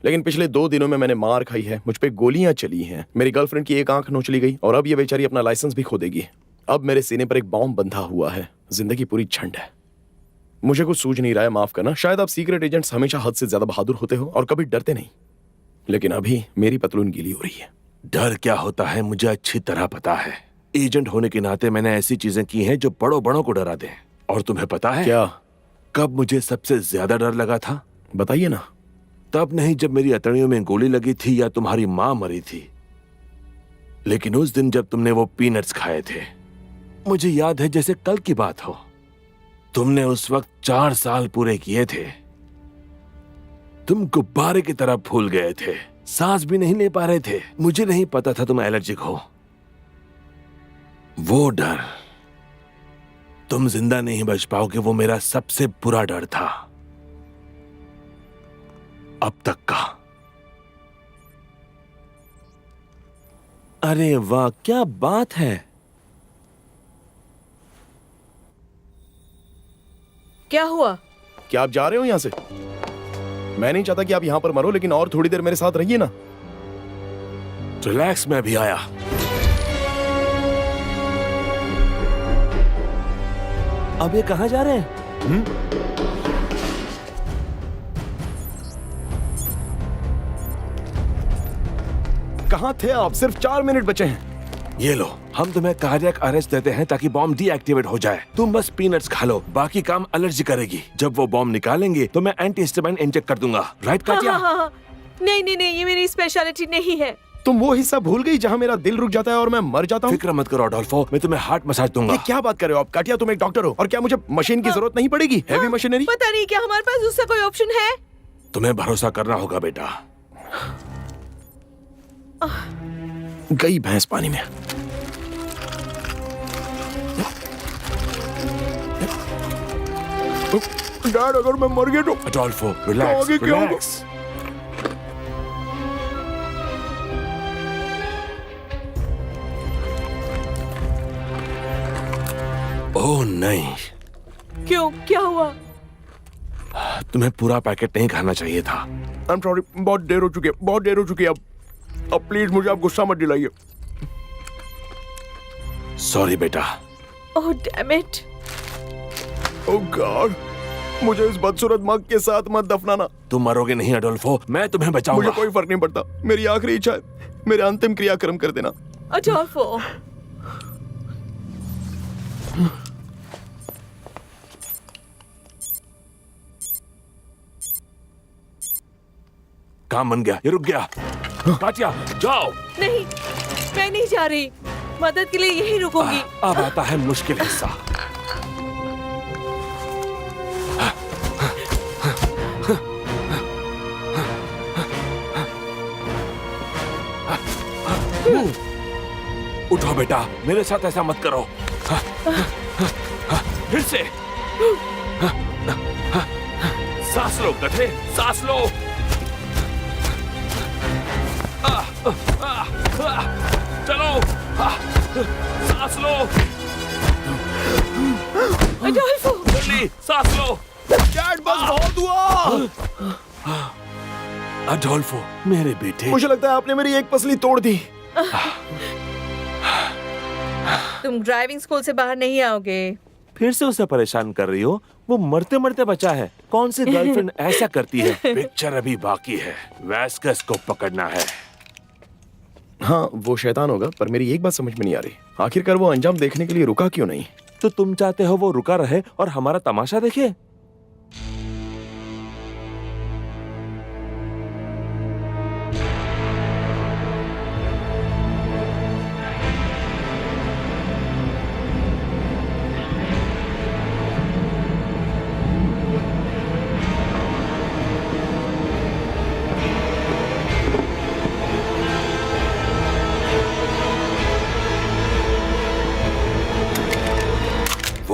लेकिन पिछले 2 दिनों में मैंने मार खाई है, मुझ पे गोलियां चली हैं, मेरी गर्लफ्रेंड की एक आंख नोच ली गई और अब ये बेचारी अपना लाइसेंस भी खो देगी। अब मेरे सीने पर एक बॉम्ब बंधा हुआ है। जिंदगी पूरी झंड है। मुझे कुछ सूझ नहीं रहा है, माफ करना। शायद आप सीक्रेट एजेंट्स हमेशा हद से ज्यादा बहादुर होते हो और कभी डरते नहीं, लेकिन अभी मेरी पतलून गीली हो रही है। डर क्या होता है मुझे अच्छी तरह पता है। एजेंट होने के नाते मैंने ऐसी चीजें की हैं जो बड़ों बड़ों को डरा दें। और तुम्हें पता है क्या? कब मुझे सबसे ज्यादा डर लगा था? बताइए ना। तब नहीं जब मेरी अतड़ियों में गोली लगी थी या तुम्हारी माँ मरी थी, लेकिन उस दिन जब तुमने वो पीनट्स खाए थे। मुझे याद है जैसे कल की बात हो। तुमने उस वक्त 4 साल पूरे किए थे। तुम गुब्बारे की तरह फूल गए थे, सांस भी नहीं ले पा रहे थे। मुझे नहीं पता था तुम एलर्जिक हो। वो डर, तुम जिंदा नहीं बच पाओगे, वो मेरा सबसे बुरा डर था अब तक का। अरे वाह, क्या बात है। क्या हुआ? क्या आप जा रहे हो यहां से? मैं नहीं चाहता कि आप यहां पर मरो, लेकिन और थोड़ी देर मेरे साथ रहिए ना। रिलैक्स, मैं भी आया। अब ये कहां जा रहे हैं? कहां थे आप? सिर्फ 4 मिनट बचे हैं। ये लो, हम तुम्हें कार्डियक अरेस्ट देते हैं ताकि बॉम्ब डीएक्टिवेट हो जाए। तुम बस पीनट्स खा लो, बाकी काम एलर्जी करेगी। जब वो बॉम्ब निकालेंगे तो मैं एंटीहिस्टामाइन इंजेक्ट कर दूंगा। राइट काटिया? हाँ। नहीं नहीं नहीं, ये मेरी स्पेशलिटी नहीं है। तुम वो हिस्सा भूल गई जहां मेरा दिल रुक जाता है और मैं मर जाता हूँ। फिक्र मत करो अडोल्फो, मैं तुम्हें हार्ट मसाज दूंगा। ये क्या बात कर रहे हो आप? काटिया, तुम एक डॉक्टर हो और क्या मुझे मशीन की जरूरत नहीं पड़ेगी? Heavy machinery? पता नहीं क्या हमारे पास उसका कोई ऑप्शन है। तुम्हें भरोसा करना होगा बेटा। गई भैंस पानी में। डैड, अगर मैं मर गया तो? अडोल्फो, रिलैक्स, आगे क्या होगा? रिलैक्स। ओह नहीं, क्यों, क्या हुआ? तुम्हें पूरा पैकेट नहीं खाना चाहिए था। I'm sorry, बहुत देर हो चुकी है, बहुत देर हो चुकी है। अब प्लीज मुझे आप गुस्सा मत दिलाइए। सॉरी बेटा। Oh damn it. Oh God, मुझे इस बदसूरत मग के साथ मत दफनाना। तुम मरोगे नहीं अडोल्फो, मैं तुम्हें बचाऊंगा। मुझे कोई फर्क नहीं पड़ता। मेरी आखिरी इच्छा है मेरे अंतिम क्रियाक्रम कर देना। अडोल्फो, काम बन गया, ये रुक गया। काटिया, जाओ। नहीं, मैं नहीं जा रही। मदद के लिए यही रुकूंगी। अब आता है मुश्किल हिस्सा। उठो बेटा, मेरे साथ ऐसा मत करो। फिर से सांस लो गधे, सांस लो। चलो, सांस लो। अडोल्फो, जल्दी सांस लो। डैड, बस बहुत हुआ। अडोल्फो, मेरे बेटे। मुझे लगता है आपने मेरी एक पसली तोड़ दी। तुम ड्राइविंग स्कूल से बाहर नहीं आओगे। फिर से उसे परेशान कर रही हो? वो मरते मरते बचा है। कौन सी गर्लफ्रेंड ऐसा करती है? पिक्चर अभी बाकी है, वैस्कस को पकड़ना है। हाँ, वो शैतान होगा, पर मेरी एक बात समझ में नहीं आ रही। आखिरकार वो अंजाम देखने के लिए रुका क्यों नहीं? तो तुम चाहते हो वो रुका रहे और हमारा तमाशा देखे?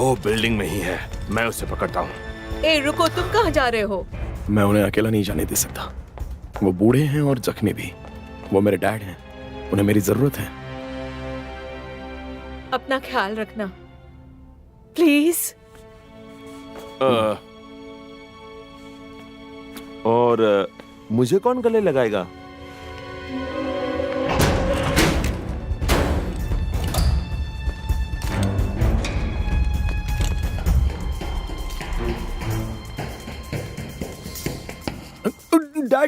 वो बिल्डिंग में ही है, मैं उसे पकड़ता हूँ। ए रुको, तुम कहाँ जा रहे हो? मैं उन्हें अकेला नहीं जाने दे सकता। वो बूढ़े हैं और जख्मी भी। वो मेरे डैड हैं, उन्हें मेरी जरूरत है। अपना ख्याल रखना प्लीज। और मुझे कौन गले लगाएगा?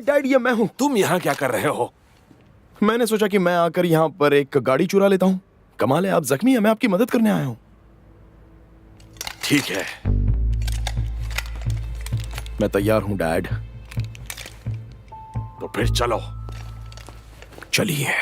डैड ये मैं हूँ। तुम यहाँ क्या कर रहे हो? मैंने सोचा कि मैं आकर यहाँ पर एक गाड़ी चुरा लेता हूँ। कमाल है, आप जख्मी हैं, मैं आपकी मदद करने आया हूँ। ठीक है, मैं तैयार हूँ डैड। तो फिर चलो। चलिए।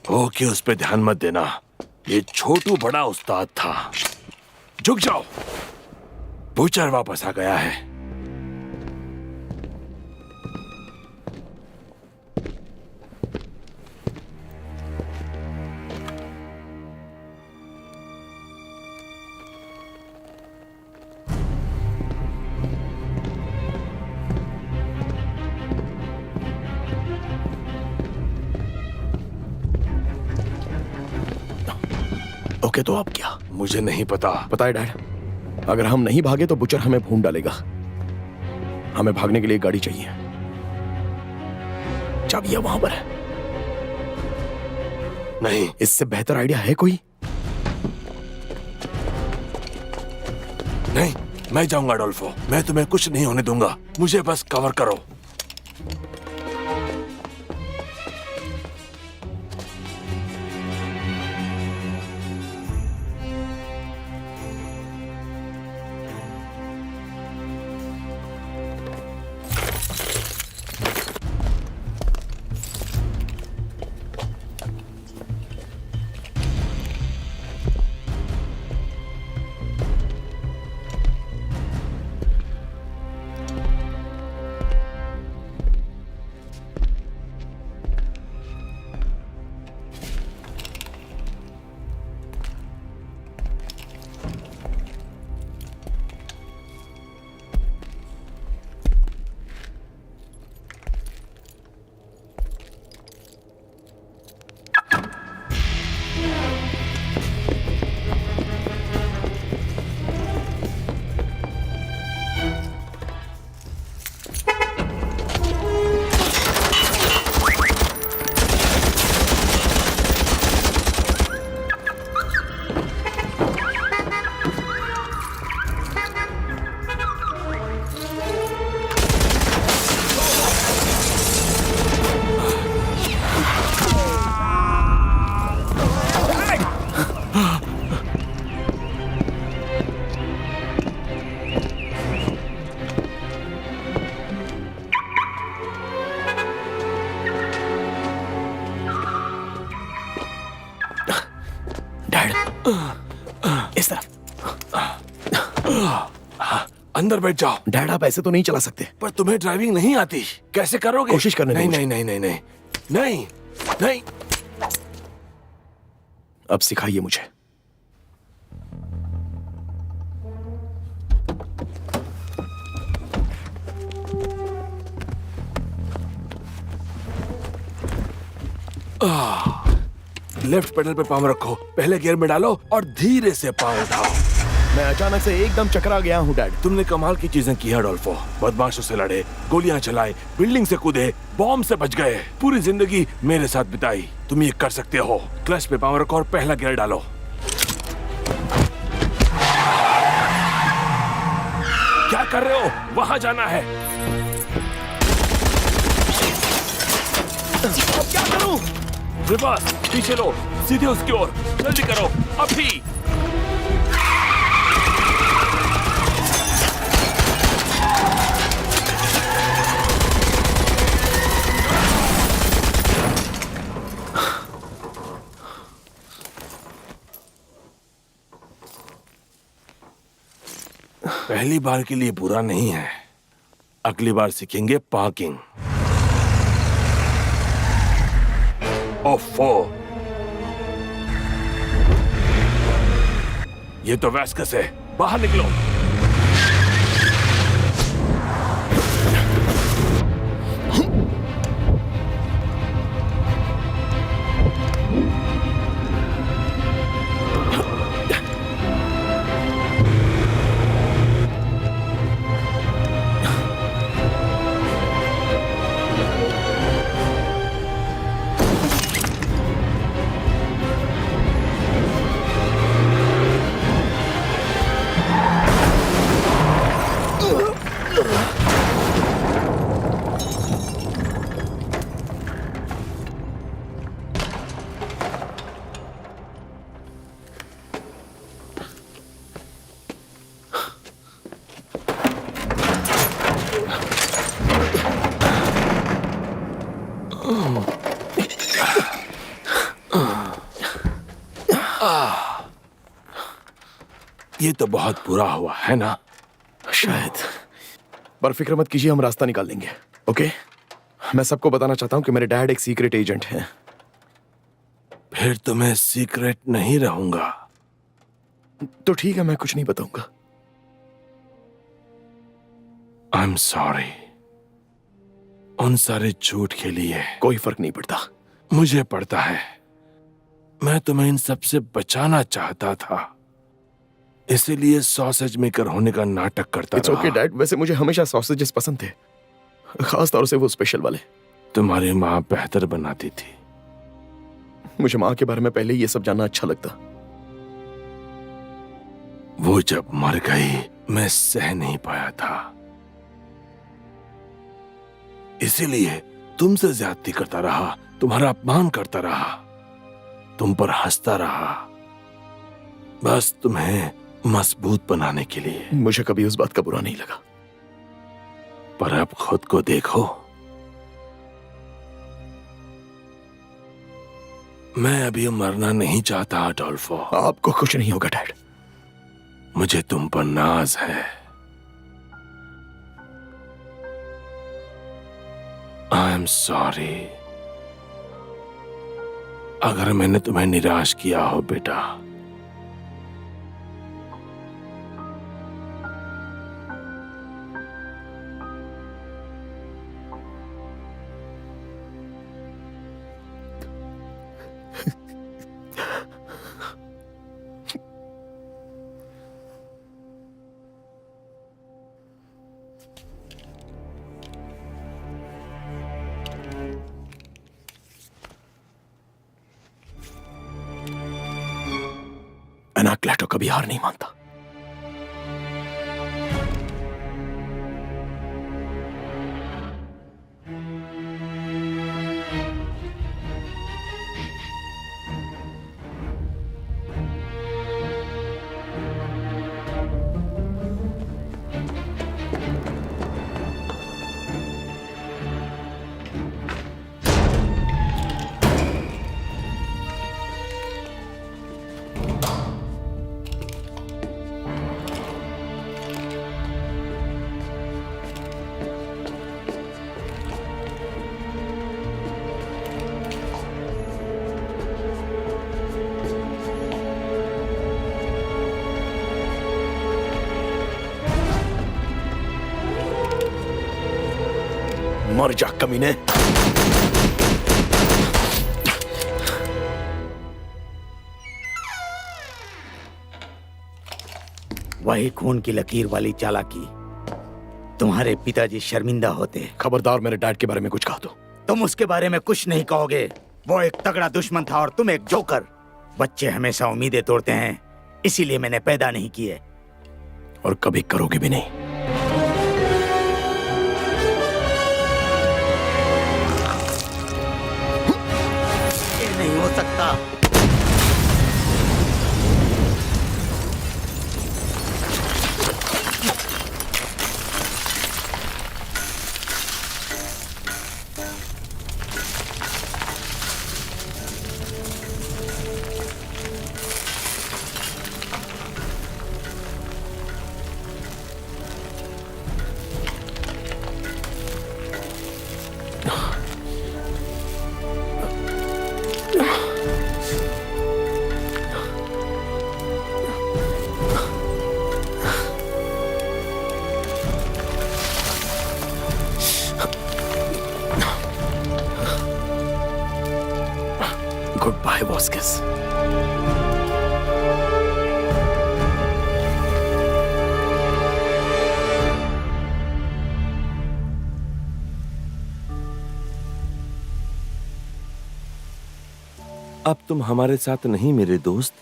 ओके, उस पे ध्यान मत देना। ये छोटू बड़ा उस्ताद था। झुक जाओ, बूचर वापस आ गया है। ओके, तो अब क्या? मुझे नहीं पता। पता है डैड, अगर हम नहीं भागे तो बुचर हमें भून डालेगा। हमें भागने के लिए गाड़ी चाहिए। चाबी वहां पर है। नहीं, इससे बेहतर आइडिया है कोई? नहीं, मैं जाऊंगा अडोल्फो। मैं तुम्हें कुछ नहीं होने दूंगा। मुझे बस कवर करो। इस तरफ। अंदर बैठ जाओ। डैड, आप ऐसे तो नहीं चला सकते। पर तुम्हें ड्राइविंग नहीं आती, कैसे करोगे? कोशिश करने दो नहीं, मुझे। नहीं, नहीं, नहीं, नहीं, नहीं, नहीं। अब सिखाइए मुझे। लेफ्ट पेडल पे पाँव रखो, पहले गियर में डालो और धीरे से पाँव उठाओ। मैं अचानक से एकदम चकरा गया हूँ डैड। तुमने कमाल की चीजें की अडोल्फो। बदमाशों से लड़े, गोलियां चलाए, बिल्डिंग से कूदे, बॉम्ब से बच गए, पूरी जिंदगी मेरे साथ बिताई। तुम ये कर सकते हो। क्लच पे पाँव रखो और पहला गियर डालो। क्या कर रहे हो? वहां जाना है। अब क्या करूं? रिवर्स, पीछे लो, सीधे उसकी ओर। जल्दी करो, अभी। पहली बार के लिए बुरा नहीं है, अगली बार सीखेंगे पार्किंग। ओफो, ये तो वेस्कस है। बाहर निकलो। ये तो बहुत बुरा हुआ है ना? शायद, पर फिक्र मत कीजिए, हम रास्ता निकाल लेंगे। ओके, मैं सबको बताना चाहता हूँ कि मेरे डैड एक सीक्रेट एजेंट हैं। फिर तो मैं सीक्रेट नहीं रहूंगा। तो ठीक है, मैं कुछ नहीं बताऊंगा। आई एम सॉरी उन सारे झूठ के लिए। कोई फर्क नहीं पड़ता। मुझे पड़ता है। मैं तुम्हें इन सब से बचाना चाहता था, इसीलिए सॉसेज मेकर होने का नाटक करता इट्स रहा। ओके डैड, वैसे मुझे हमेशा सॉसेजेस पसंद थे, खास तौर से वो स्पेशल वाले। तुम्हारी माँ बेहतर बनाती थी। मुझे माँ के बारे में पहले ही ये सब जानना अच्छा लगता। वो जब मर गई, मैं सह नहीं पाया था, इसीलिए तुमसे ज्यादती करता रहा, तुम्हारा अपमान करता रहा, तुम पर हंसता रहा, बस तुम्हें मजबूत बनाने के लिए। मुझे कभी उस बात का बुरा नहीं लगा। पर अब खुद को देखो। मैं अभी मरना नहीं चाहता अडोल्फो। आपको कुछ नहीं होगा डैड। मुझे तुम पर नाज है। आई एम सॉरी अगर मैंने तुम्हें निराश किया हो बेटा। एनाक्लेटो कभी हार नहीं मानता। मर जा कमीने। वही खून की लकीर वाली चालाकी। तुम्हारे पिताजी शर्मिंदा होते। खबरदार मेरे डैड के बारे में कुछ कहा तो। तुम उसके बारे में कुछ नहीं कहोगे। वो एक तगड़ा दुश्मन था और तुम एक जोकर। बच्चे हमेशा उम्मीदें तोड़ते हैं, इसीलिए मैंने पैदा नहीं किए। और कभी करोगे भी नहीं। ये नहीं हो सकता। Goodbye, Vasquez. अब तुम हमारे साथ नहीं मेरे दोस्त,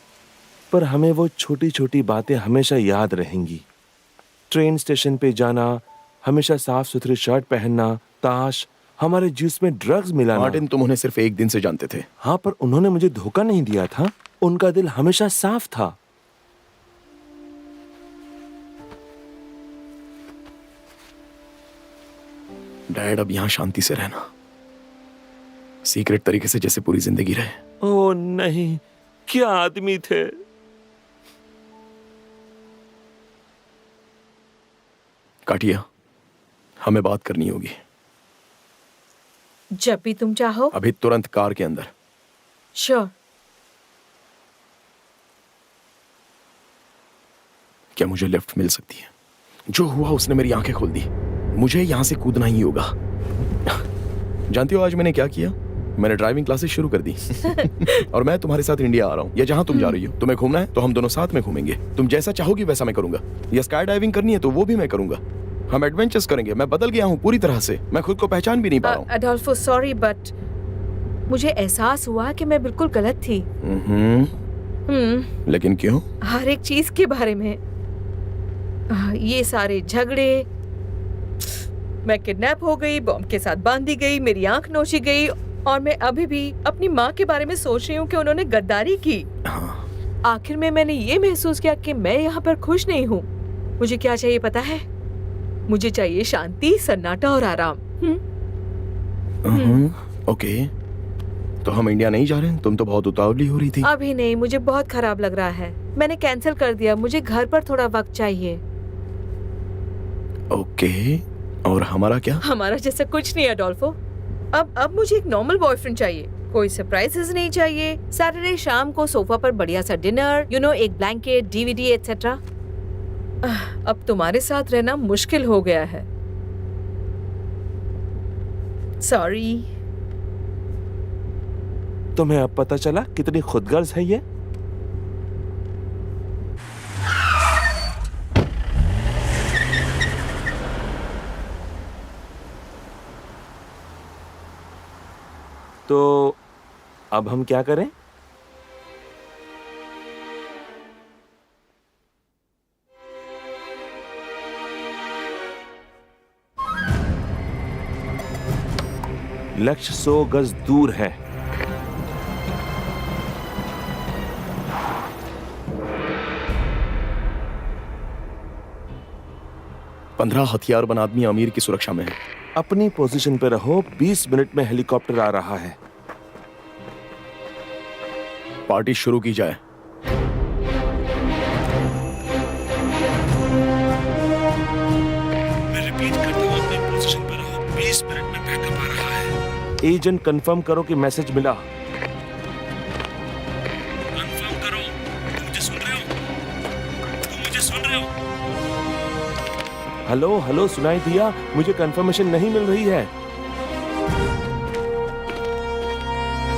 पर हमें वो छोटी छोटी बातें हमेशा याद रहेंगी। ट्रेन स्टेशन पे जाना, हमेशा साफ सुथरी शर्ट पहनना, ताश, हमारे जूस में ड्रग्स मिलाना। मार्टिन, तुम उन्हें सिर्फ एक दिन से जानते थे। हाँ, पर उन्होंने मुझे धोखा नहीं दिया था। उनका दिल हमेशा साफ था। डैड, अब यहाँ शांति से रहना, सीक्रेट तरीके से जैसे पूरी जिंदगी रहे। ओ नहीं, क्या आदमी थे। काटिया, हमें बात करनी होगी। जब भी तुम चाहो। अभी तुरंत कार के अंदर। श्योर। क्या मुझे लिफ्ट मिल सकती है? जो हुआ उसने मेरी आंखें खोल दी। मुझे यहां से कूदना ही होगा। जानती हो आज मैंने क्या किया? मैंने ड्राइविंग क्लासेस शुरू कर दी। और मैं तुम्हारे साथ इंडिया आ रहा हूँ, या जहां तुम जा रही हो। तुम्हें घूमना है तो हम दोनों साथ में घूमेंगे। तुम जैसा चाहोगी वैसा मैं करूंगा। या स्काई डाइविंग करनी है तो वो भी मैं करूंगा। हम एडवेंचर्स करेंगे। मैं बदल गया हूँ पूरी तरह से। मैं खुद को पहचान भी नहीं पा रहा हूँ। अडोल्फो, सॉरी, बट मुझे एहसास हुआ कि मैं बिल्कुल गलत थी। लेकिन क्यों? हर एक चीज के बारे में। ये सारे झगड़े, मैं किडनैप हो गई, बॉम्ब के साथ बांधी गई, मेरी आंख नोची गई, और मैं अभी भी अपनी माँ के बारे में सोच रही हूँ कि उन्होंने गद्दारी की। आखिर में मैंने ये महसूस किया कि मैं यहाँ पर खुश नहीं हूँ। मुझे क्या चाहिए पता है? मुझे चाहिए शांति, सन्नाटा और आराम। ओके, तो हम इंडिया नहीं जा रहे? तुम तो बहुत उतावली हो रही थी। अभी नहीं, मुझे बहुत खराब लग रहा है। मैंने कैंसिल कर दिया। मुझे घर पर थोड़ा वक्त चाहिए। ओके, और हमारा क्या? हमारा जैसा कुछ नहीं अडोल्फो। अब मुझे एक नॉर्मल बॉयफ्रेंड चाहिए। कोई सरप्राइजेस नहीं चाहिए। सैटरडे शाम को सोफा पर बढ़िया सा डिनर, एक ब्लैंकेट, डीवीडी एटसेट्रा। अब तुम्हारे साथ रहना मुश्किल हो गया है। सॉरी। तुम्हें अब पता चला कितनी खुदगर्ज है ये? तो अब हम क्या करें? लक्ष्य 100 गज दूर है। पंद्रह हथियारबंद आदमी अमीर की सुरक्षा में है। अपनी पोजीशन पे रहो। 20 मिनट में हेलीकॉप्टर आ रहा है। पार्टी शुरू की जाए। मैं रिपीट करता हूं, अपनी पोजीशन पे रहो। 20 मिनट में बैकअप आ रहा है। एजेंट कंफर्म करो कि मैसेज मिला। कंफर्म करो। तुम मुझे सुन रहे हो? तुम मुझे सुन रहे हो? हेलो हेलो, सुनाई दिया? मुझे कंफर्मेशन नहीं मिल रही है।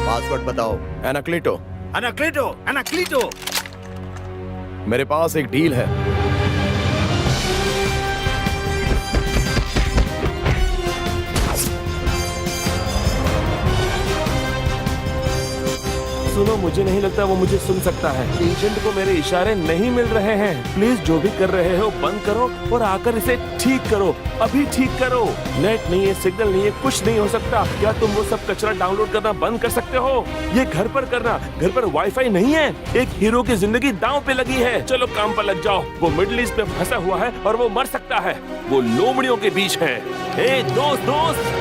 पासवर्ड बताओ। एनाक्लीटो। अनाक्लीटो, अनाक्लीटो। मेरे पास एक डील है। सुनो, मुझे नहीं लगता वो मुझे सुन सकता है। एजेंट को मेरे इशारे नहीं मिल रहे हैं। प्लीज जो भी कर रहे हो बंद करो और आकर इसे ठीक करो, अभी ठीक करो। नेट नहीं है, सिग्नल नहीं है, कुछ नहीं हो सकता। क्या तुम वो सब कचरा डाउनलोड करना बंद कर सकते हो? ये घर पर करना, घर पर वाईफाई नहीं है। एक हीरो की जिंदगी दांव पे लगी है। चलो काम पर लग जाओ। वो मिडिल ईस्ट में फंसा हुआ है और वो मर सकता है। वो लोमड़ियों के बीच है। ए दोस्त दोस्त,